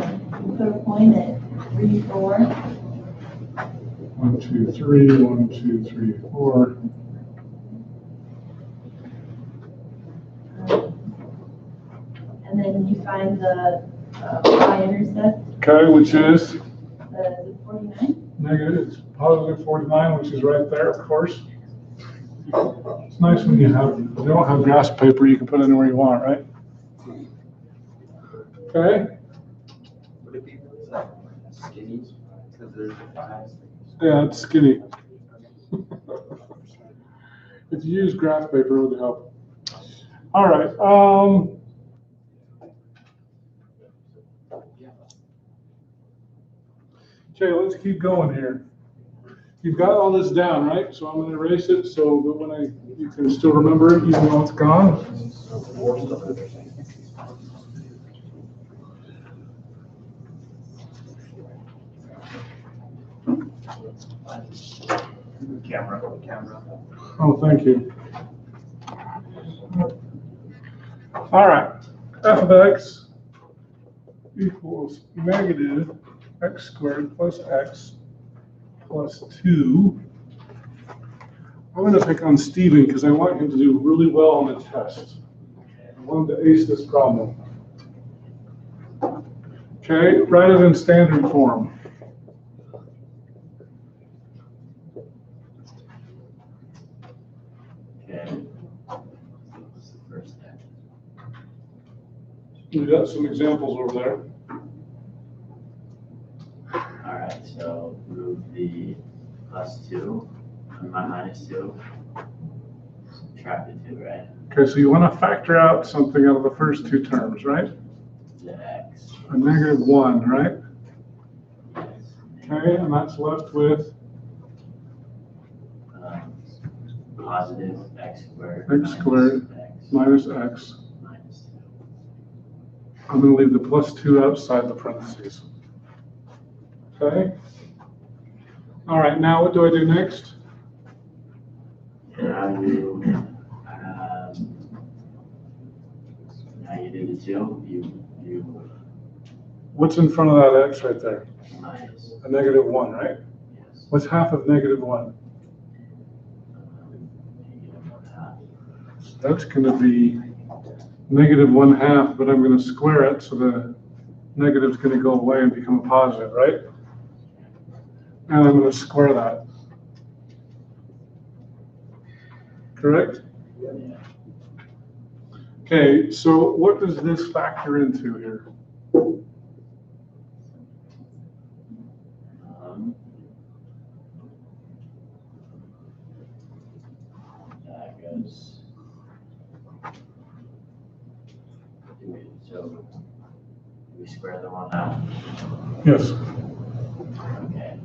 put a point at 3, 4. 1, 2, 3, 1, 2, 3, 4. And then you find the Y-intercept, Okay, which is the 49. negative, it's positive 49, which is right there, of course. It's nice when you don't have grass paper, you can put it anywhere you want, right? Okay? Would it be skinny? Because there's the 5. Yeah, it's skinny. If you use grass paper, it would help. All right. Okay, let's keep going here. You've got all this down, right? So I'm going to erase it so that when you can still remember it, even though it's gone. Camera. Oh, thank you. All right, f of x equals negative x squared plus x plus 2. I'm going to pick on Stephen because I want him to do really well on the test. I want him to ace this problem. Okay, write it in standard form. We got some examples over there. All right, so move the +2 and my -2. Subtract the 2, right? Okay, so you want to factor out something out of the first two terms, right? The x. A -1, right? Yes. Okay, and that's left with Positive x squared. x squared minus x. Minus 2. I'm going to leave the +2 outside the parentheses. Okay? All right, now what do I do next? And I do 2, you What's in front of that x right there? minus, A negative 1, right? yes. What's half of negative 1? Negative 1/2. That's going to be negative 1/2, but I'm going to square it, so the negative's going to go away and become a positive, right? And I'm going to square that. Correct? Yeah. Okay, so what does this factor into here? That goes. So we square the 1/2. Yes. Okay.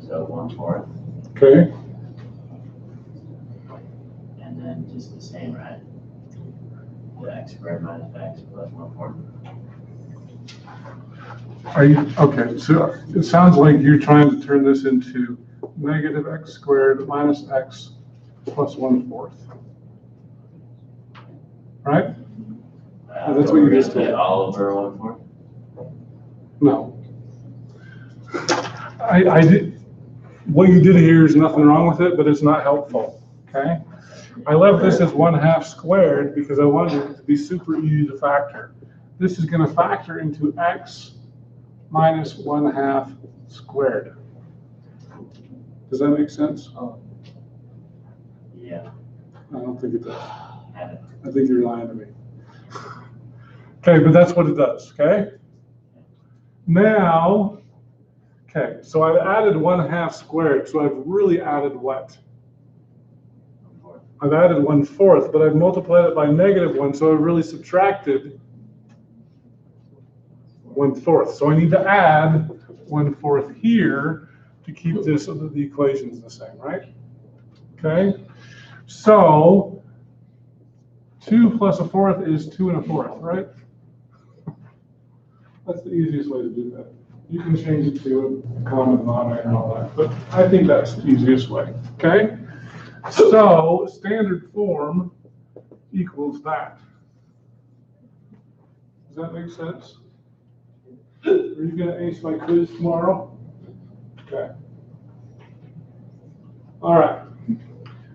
So 1/4, Okay. and then just the same, right? The x squared minus x plus 1/4. Are you, okay, so it sounds like you're trying to turn this into negative x squared minus x plus 1/4. Right? That's what you just did. All over 1/4? No. I did, what you did here is nothing wrong with it, but it's not helpful, okay? I left this as 1/2 squared because I wanted it to be super easy to factor. This is going to factor into x minus 1/2 squared. Does that make sense? Yeah. I don't think it does. And I think you're lying to me. Okay, but that's what it does, okay? Now, okay, so I've added 1/2 squared, so I've really added what? I've added 1/4, but I've multiplied it by negative 1, so I've really subtracted 1/4. So I need to add 1/4 here to keep this, the equations the same, right? Okay, so 2 plus 1/4 is 2 1/4, right? That's the easiest way to do that. You can change it to a common denominator and all that, but I think that's the easiest way, okay? So standard form equals that. Does that make sense? Are you going to ace my quiz tomorrow? Okay. All right.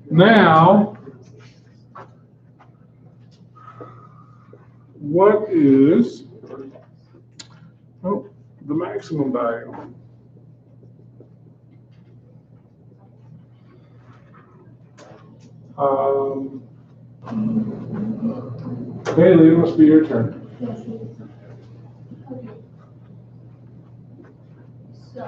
Now, what is the maximum value? Bailey, it must be your turn. Yes, it is. Okay. So.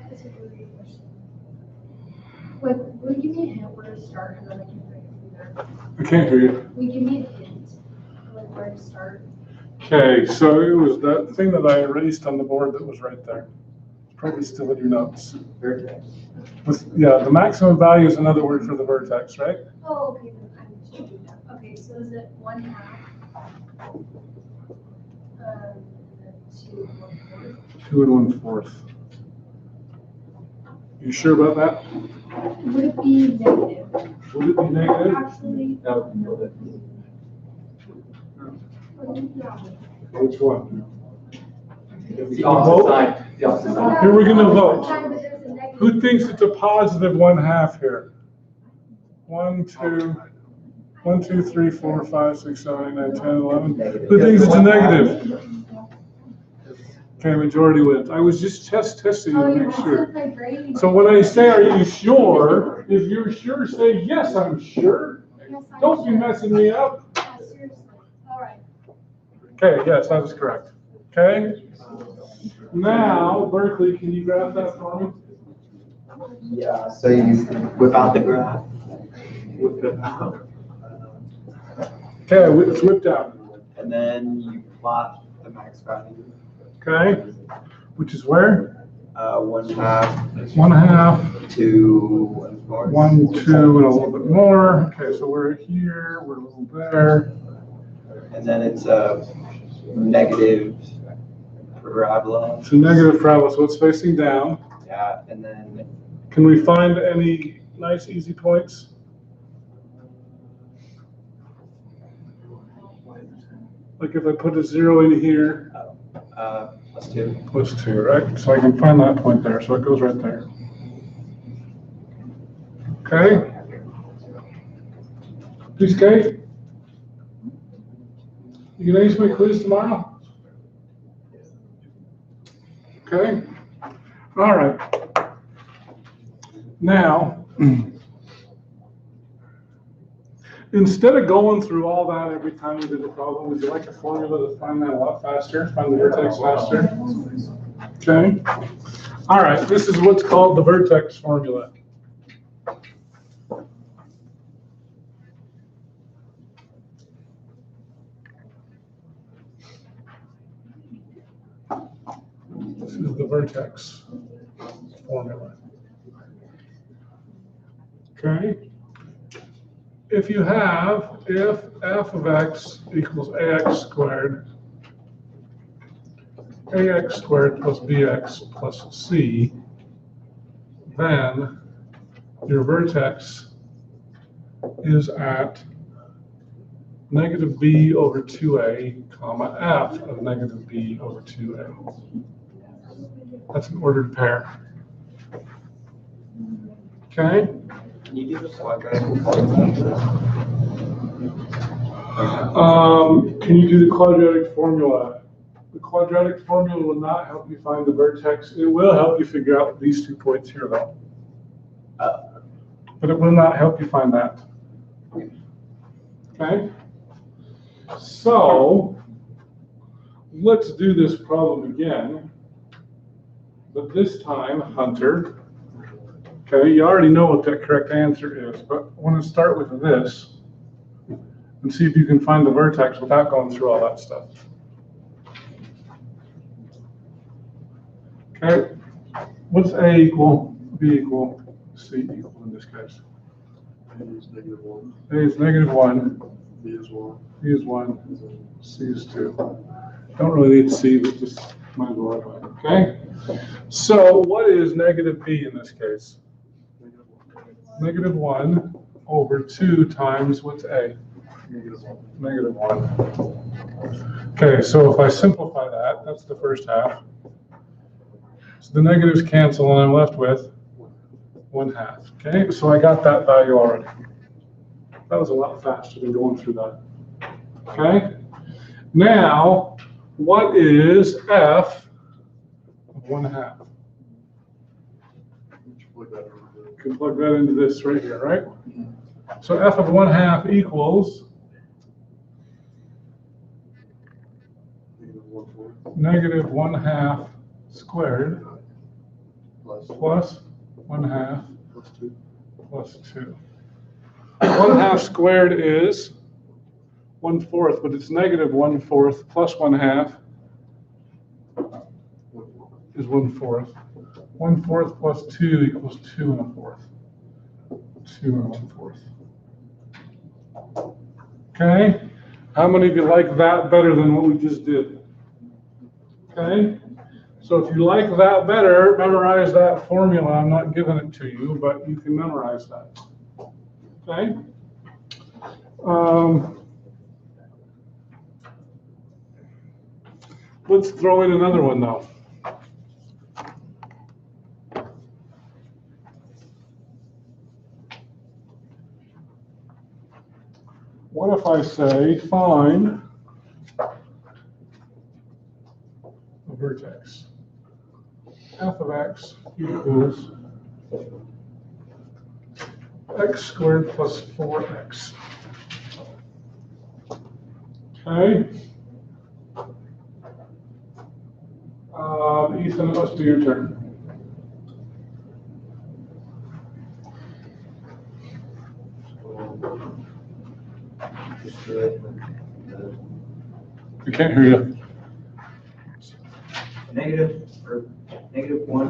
That's a really good question. Like, will you give me a hint where to start and then I can break it from there? I can't hear you. Will you give me a hint, like where to start? Okay, so it was that thing that I erased on the board that was right there. It's probably still in your notes. Vertex. Yeah, the maximum value is another word for the vertex, right? Oh, okay, then I'm just doing that. Okay, so is it 1/2? 2 1/4? 2 1/4. You sure about that? Would it be negative? Would it be negative? Actually, That would be good. Which one? The opposite sign. The opposite sign. Here we're gonna vote. But there's a negative. Who thinks it's a positive 1/2 here? 1, 2, 1, 2, 3, 4, 5, 6, 7, 8, 9, 10, 11. Who thinks it's a negative? Okay, majority wins. I was just testing you Oh, to you make sure. said my grade. So when I say, are you sure? If you're sure, say, yes, I'm sure. Yes, I'm Don't be sure. messing me up. Yeah, seriously. All right. Okay, yes, that is correct. Okay? Now, Berkeley, can you graph that for me? Yeah, so you whip out the graph. Whip it out. Okay, it's whipped out. And then you plot the max value. Okay? Which is where? 1/2 1/2, to 1/4. 1, 2, and a little bit more. Okay, so we're here, we're a little there. And then it's a negative parabola. It's a negative parabola, so it's facing down. Yeah, and then Can we find any nice, easy points? Like if I put a 0 in here, +2. +2, right? So I can find that point there, so it goes right there. Okay? Piece of cake? You gonna ace my quiz tomorrow? Okay? All right. Now, instead of going through all that every time we did the problem, would you like a formula to find that a lot faster, find the vertex faster? Okay? All right, this is what's called the vertex formula. This is the vertex formula. Okay? If f of x equals ax squared plus bx plus c, then your vertex is at negative b over 2a, comma, f of negative b over 2a. That's an ordered pair. Okay? Can you do the quadratic? Can you do the quadratic formula? The quadratic formula will not help you find the vertex. It will help you figure out these 2 points here, though. But it will not help you find that. Okay? So, let's do this problem again. But this time, Hunter. Okay, you already know what that correct answer is, but I want to start with this and see if you can find the vertex without going through all that stuff. Okay, what's A equal, B equal, C equal in this case? A is -1. A is -1, B is 1. B is 1, C is 2. Don't really need C, but just might as well anyway, okay? So what is negative B in this case? -1 over 2 times what's A? -1. Okay, so if I simplify that, that's the first half. So the negatives cancel and I'm left with 1/2. Okay, so I got that value already. That was a lot faster than going through that. Okay, now what is f of 1/2? You can plug that into this right here, right? So f of 1/2 equals -1/2 squared plus 1/2 plus 2. 1/2 squared is 1/4, but it's -1/4 plus 1/2 is 1/4. 1/4 plus 2 equals 2 1/4. 2 1/4. Okay? How many of you like that better than what we just did? Okay? So if you like that better, memorize that formula. I'm not giving it to you, but you can memorize that. Okay? Let's throw in another one though. What if I say find a vertex? F of x equals x squared plus 4x. Okay. Ethan, it must be your turn. I can't hear you. -1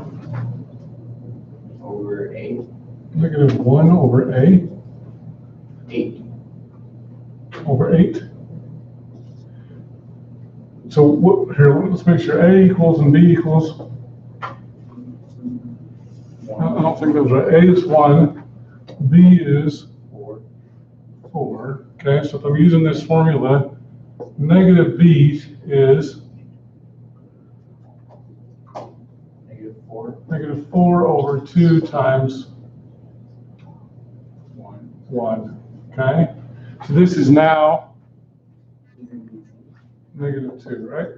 over 8. -1 over a? 8. Over 8? So here, let's make sure A equals and B equals. I don't think those are. A is 1, B is 4. Okay, so if I'm using this formula, negative b is negative 4 over 2 times 1. Okay? So this is now negative 2, right?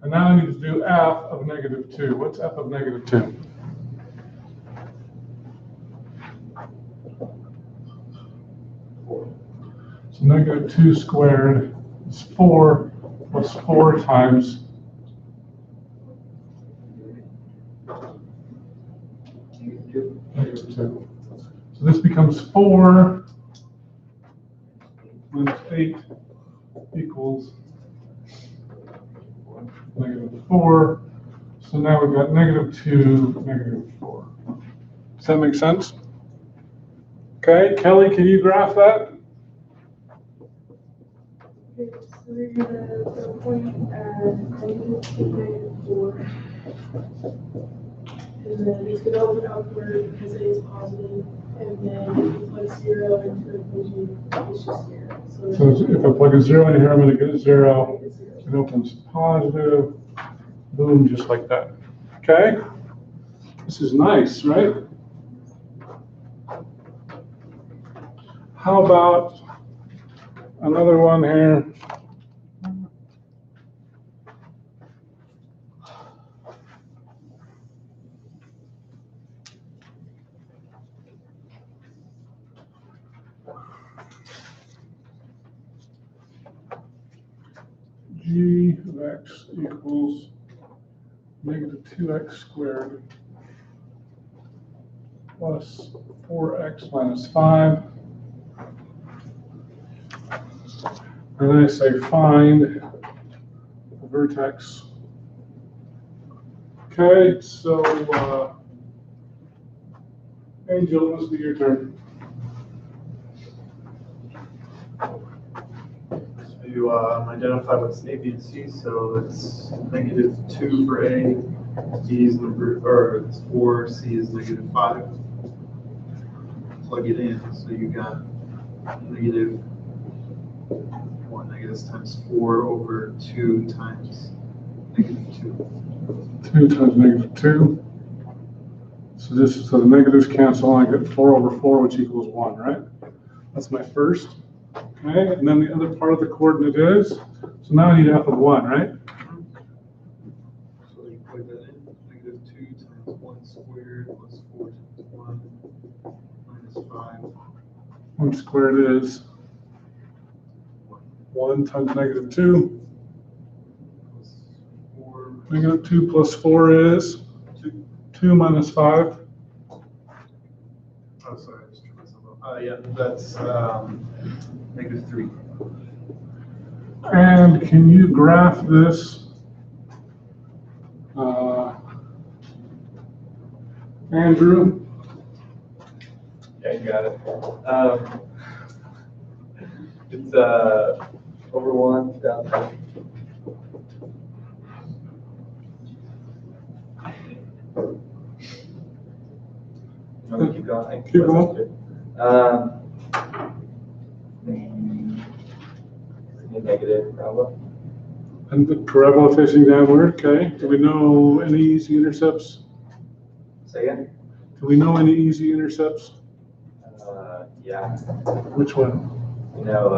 And now I need to do f of negative 2. What's f of negative 2? So negative 2 squared is 4 plus 4 times negative 2. So this becomes 4 minus 8 equals negative 4. So now we've got negative 2, negative 4. Does that make sense? Okay, Kelly, can you graph that? Okay, so we're gonna put a point at -2, -4. And then it's gonna open upward because it is positive. And then if you put a 0 into the equation, it's just 0. So if I plug a 0 in here, I'm going to get a 0. It's 0. It opens positive. Boom, just like that. Okay? This is nice, right? How about another one here? G of x equals negative 2x squared plus 4x minus 5. And then I say find the vertex. Okay, so Angel, this will be your turn. You identify what's A, B, and C, so it's -2 for A, B is it's 4, C is -5. Plug it in, so you got negatives times 4 over 2 times -2. 2 times -2. So so the negatives cancel, I get 4 over 4, which equals 1, right? That's my first. Okay, and then the other part of the coordinate is, so now I need f of 1, right? So you plug that in, -2 times 1 squared plus 4 times 1 minus 5. 1 squared is 1 times -2. Plus 4. -2 plus 4 is 2 minus 5. Oh, sorry, I just tripped myself up. Yeah, that's -3. And can you graph this? Andrew? Yeah, you got it. It's over 1 down to keep going. Keep going. Negative parabola. And the parabola facing downward, okay. Do we know any easy intercepts? Say again? Do we know any easy intercepts? Yeah. Which one? You know,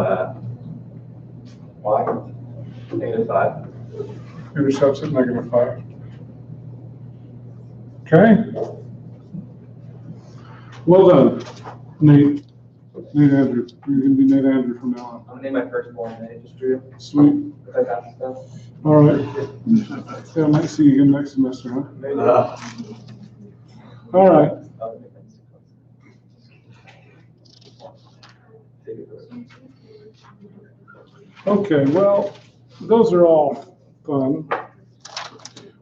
y, -5. Intercepts at -5. Okay. Well done, Nate. Nate Andrew. You're going to be Nate Andrew from now on. I'm gonna name my firstborn Nate, just Drew. Sweet. If I pass stuff. All right. Yeah, I might see you again next semester, huh? Maybe. All right. Okay, well, those are all fun,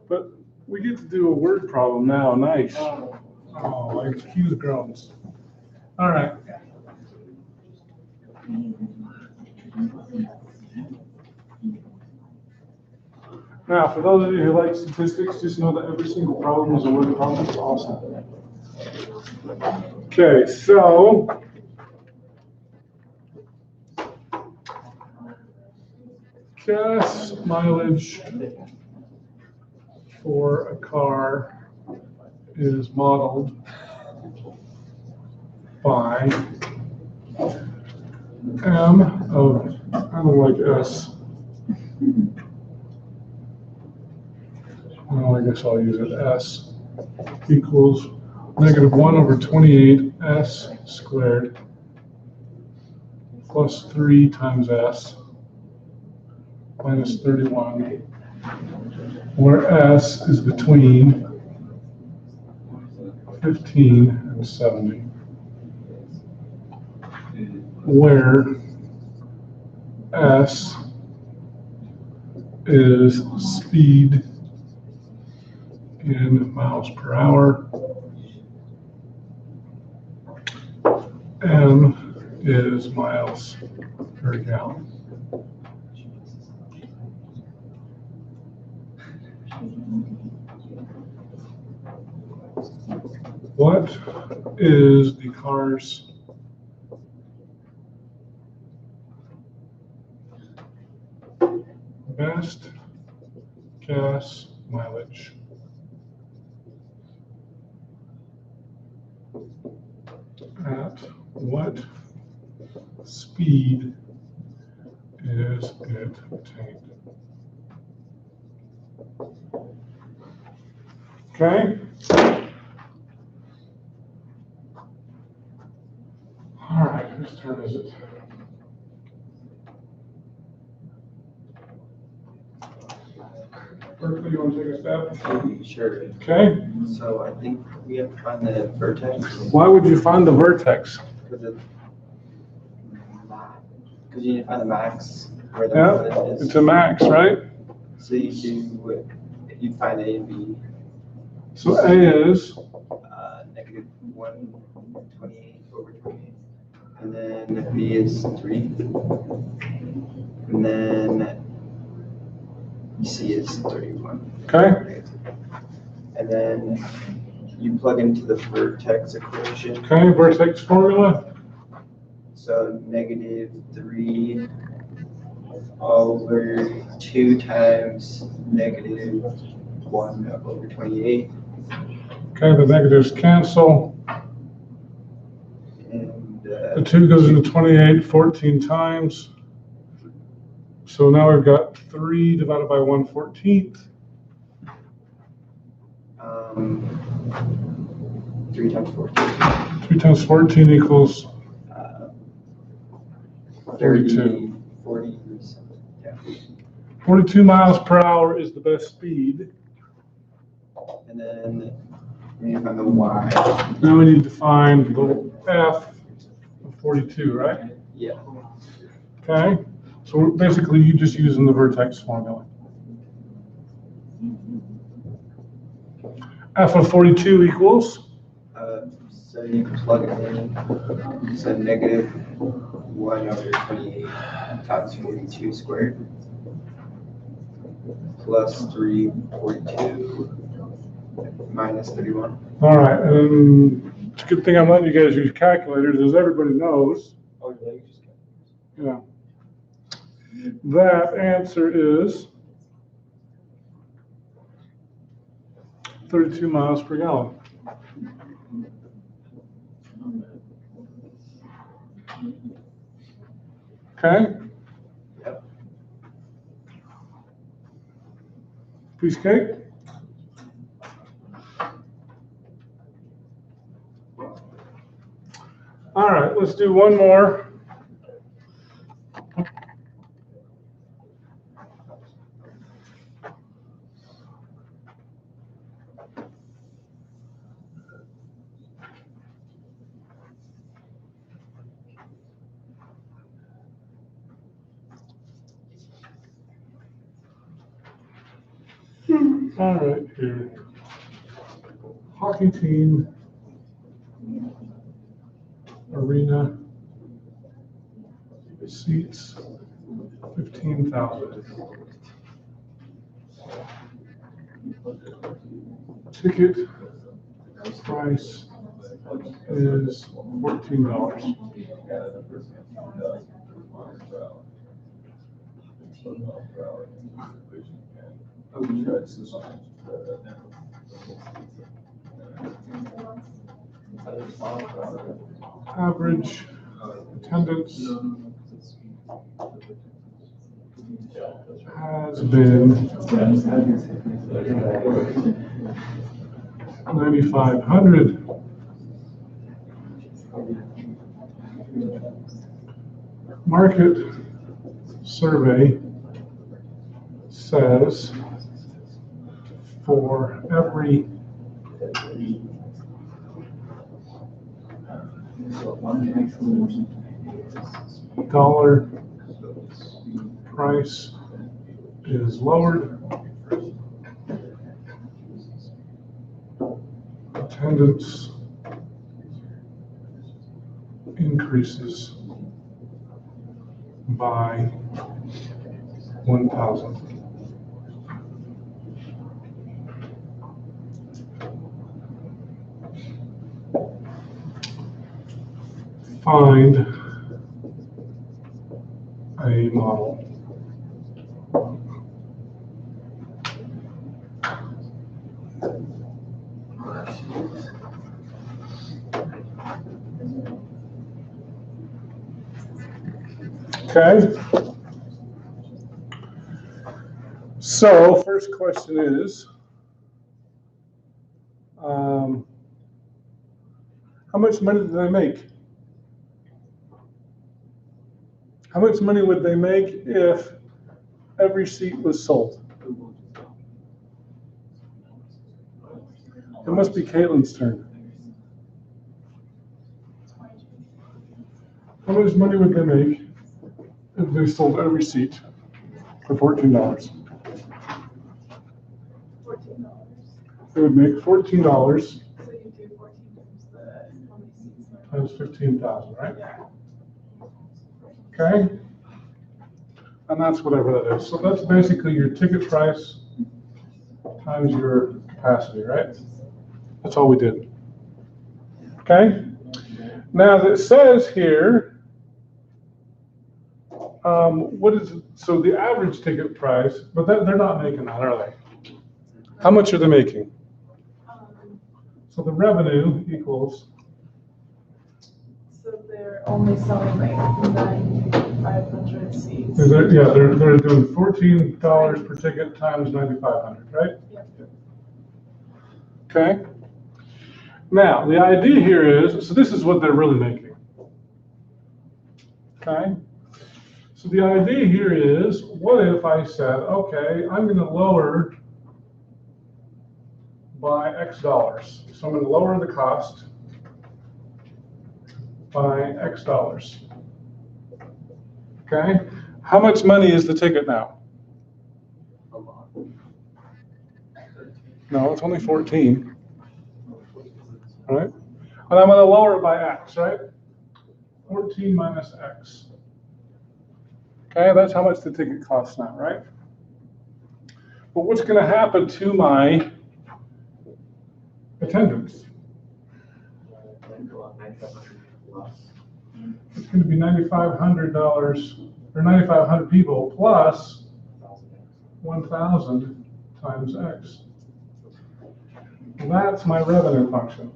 but we get to do a word problem now. Nice. Oh, I excuse groans. All right. Now, for those of you who like statistics, just know that every single problem is a word problem. It's awesome. Okay, so gas mileage for a car is modeled by M of, I don't like S. Well, I guess I'll use it, S equals -1/28 S squared plus 3 times S minus 31, where S is between 15 and 70, where S is speed in miles per hour, M is miles per gallon. What is the car's best gas mileage? At what speed is it obtained? Okay? All right, whose turn is it? Berkeley, you want to take a stab? Sure. Okay. So I think we have to find the vertex. Why would you find the vertex? Because you need to find the max where the Yeah, limit is. it's a max, right? So you find A and B. So A is -1/28/28. And then B is 3. And then C is 31. okay. And then you plug into the vertex equation. Okay, vertex formula. So -3 over 2 times -1/28. Okay, the negatives cancel. And The 2 goes into 28 14 times. So now we've got 3 divided by 1/14. 3 times 14. 3 times 14 equals 32. 42. 40 something. Yeah. 42 miles per hour is the best speed. And then we need to find the Y. Now we need to find the F of 42, right? Yeah. Okay, so we're basically you just using the vertex formula. F of 42 equals? So you plug it in. So -1/28 times 42 squared plus 3/42 minus 31. All right, and it's a good thing I'm letting you guys use calculators, as everybody knows. Oh, yeah, you just Yeah. That answer is 32 miles per gallon. Okay? Yep. Piece of cake? All right, let's do one more. All right, here. Hockey team, arena, seats, 15,000. Ticket price is $14. Average attendance has been 9,500. Market survey says for every dollar price is lowered, attendance increases by 1,000. Find a model. Okay. So first question is, how much money did they make? How much money would they make if every seat was sold? It must be Caitlin's turn. How much money would they make if they sold every seat for $14? $14. They would make $14 So you do 14 times the, how many seats? times 15,000, right? Yeah. Okay? And that's whatever that is. So that's basically your ticket price times your capacity, right? That's all we did. Okay? Now it says here, what is it? So the average ticket price, but they're not making that, are they? How much are they making? So the revenue equals, So they're only selling like 9,500 seats. they're doing $14 per ticket times 9,500, right? Yep. Okay. Now the idea here is, so this is what they're really making. Okay. So the idea here is, what if I said, okay, I'm going to lower by X dollars. So I'm going to lower the cost by X dollars. Okay? How much money is the ticket now? No, it's only 14. Right? And I'm going to lower it by X, right? 14 minus X. Okay, that's how much the ticket costs now, right? But what's going to happen to my attendance? It's going to be $9,500 or 9,500 people plus 1,000 times X. That's my revenue function.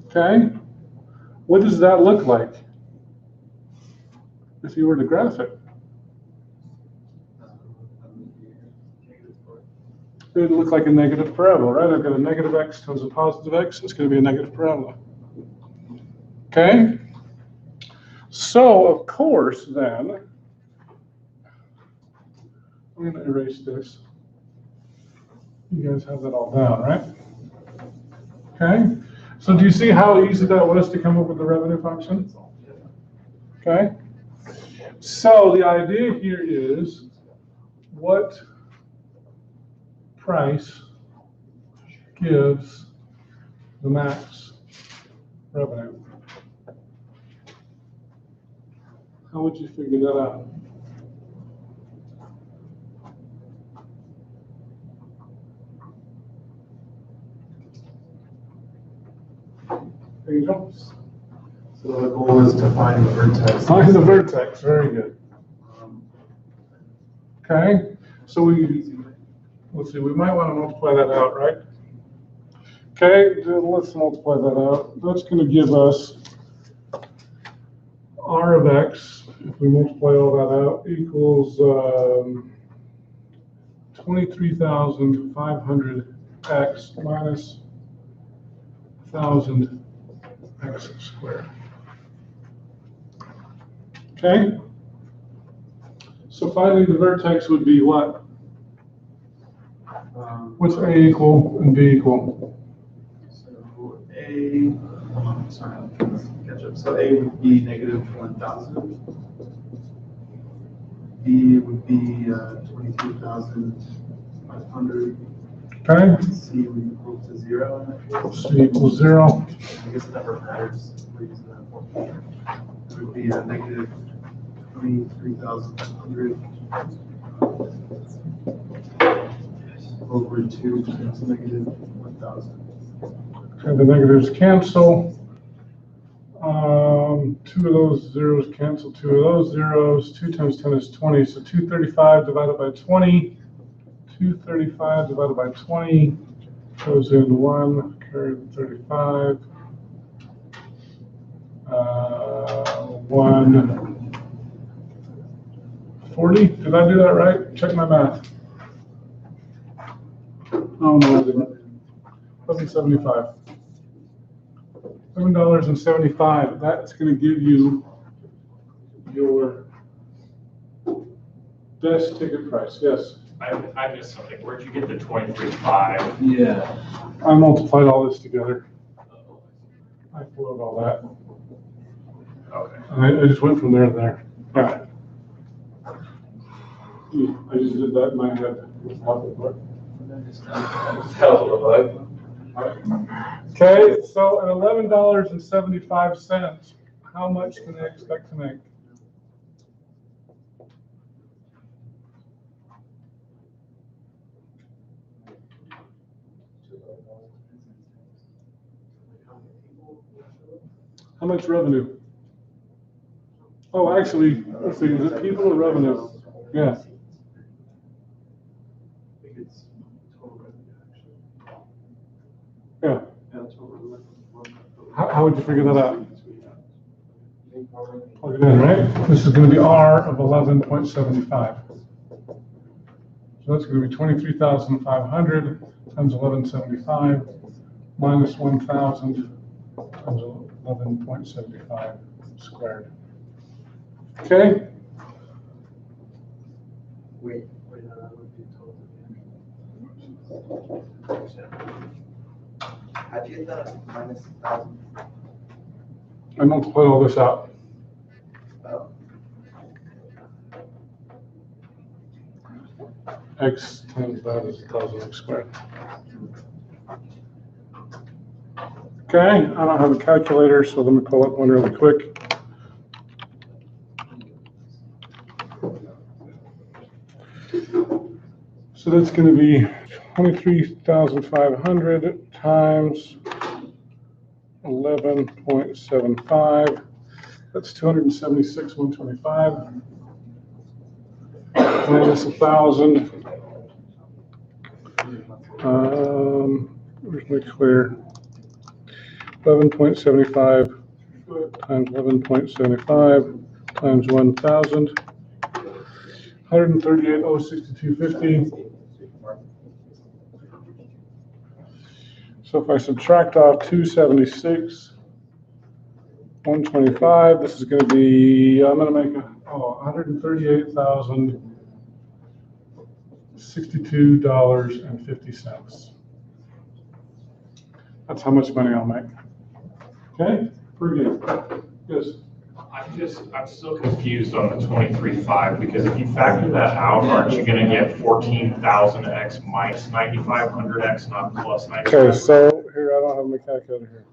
Okay? What does that look like if you were to graph it? It would look like a negative parabola, right? I've got a negative X times a positive X. It's going to be a negative parabola. Okay? So, of course, then, I'm going to erase this. You guys have that all down, right? Okay? So do you see how easy that was to come up with the revenue function? Okay? So the idea here is, what price gives the max revenue? How would you figure that out? Angel? So the goal is to find the vertex. Find the vertex, very good. Okay, so let's see, we might want to multiply that out, right? Okay, let's multiply that out. That's going to give us r of x, if we multiply all that out, equals 23,500x minus 1,000x squared. Okay? So finding the vertex would be what? What's A equal and B equal? So A, sorry, I'm trying to catch up. So A would be negative 1,000. B would be 22,500. Okay? C would equal to 0 in that case. C equals 0. I guess it never matters. We're using that one. It would be a negative 23,500 over 2 times negative 1,000. Okay, the negatives cancel. Two of those zeros cancel two of those zeros. 2 times 10 is 20, so 235 divided by 20. 235 divided by 20 goes in 1, carry the 35. 140. Did I do that right? Check my math. Oh, no, I didn't. 11.75. $7.75. That's going to give you your best ticket price. Yes. I missed something. Where'd you get the 23.5? Yeah. I multiplied all this together. I flowed all that. Okay. I just went from there to there. All right. I just did that in my head. Okay, so at $11.75, how much can they expect to make? How much revenue? Oh, actually, let's see, is it people or revenue? Yeah. I think it's total revenue, actually. Yeah. Yeah, total revenue. How would you figure that out? Plug it in, right? This is going to be R of 11.75. So that's going to be 23,500 times 11.75 minus 1,000 times 11.75 squared. Okay? Wait, that would be total. How'd you get that minus 1,000? I multiplied all this out. Oh. X times that is 1,000x squared. Okay, I don't have a calculator, so let me pull up one really quick. So that's going to be 23,500 times 11.75. That's 276,125 minus 1,000. Where's my clear? 11.75 times 11.75 times 1,000. 138,062.50. So if I subtract off 276, 125, this is going to be, I'm going to make $138,062.50. That's how much money I'll make. Okay, pretty good. Yes. I'm still confused on the 23.5 because if you factor that out, aren't you going to get 14,000x minus 9,500x, not plus 9,500? Okay, so here, I don't have my calculator here.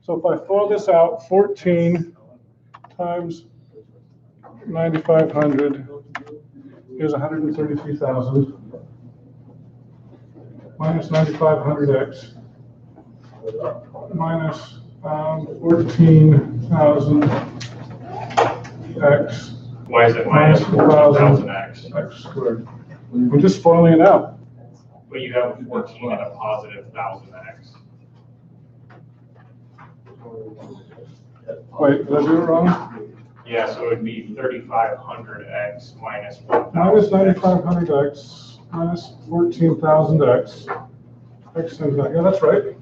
So if I throw this out, 14 times 9,500 is 133,000 minus 9,500x minus 14 14,000 x Why is it minus 14,000 x? x squared. I'm just foiling it out. But you have a 14 and a positive 1,000 x. Wait, did I do it wrong? Yeah, so it would be 3,500x minus 1,000. Minus 9,500x minus 14,000x. X times that. Yeah, that's right.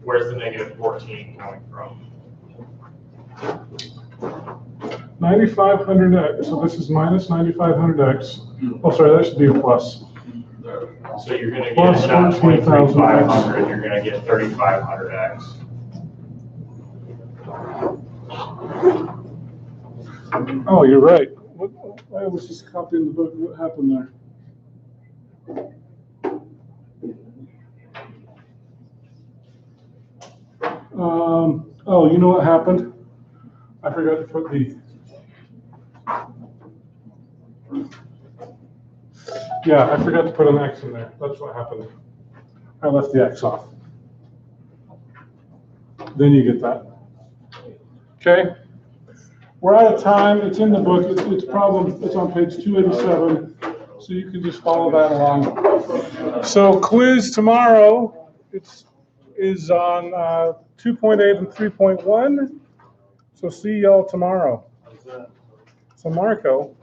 Where's the negative 14 coming from? 9,500x. So this is minus 9,500x. Oh, sorry, that should be a plus. So you're going to Plus get not 14,000 23,500, you're going to get 3,500x. Oh, you're right. I was just copying the book. What happened there? Oh, you know what happened? I forgot to put yeah, I forgot to put an X in there. That's what happened. I left the X off. Then you get that. Okay? We're out of time. It's in the book. It's on page 287. So you can just follow that along. So quiz tomorrow, is on 2.8 and 3.1. So see y'all tomorrow. So Marco,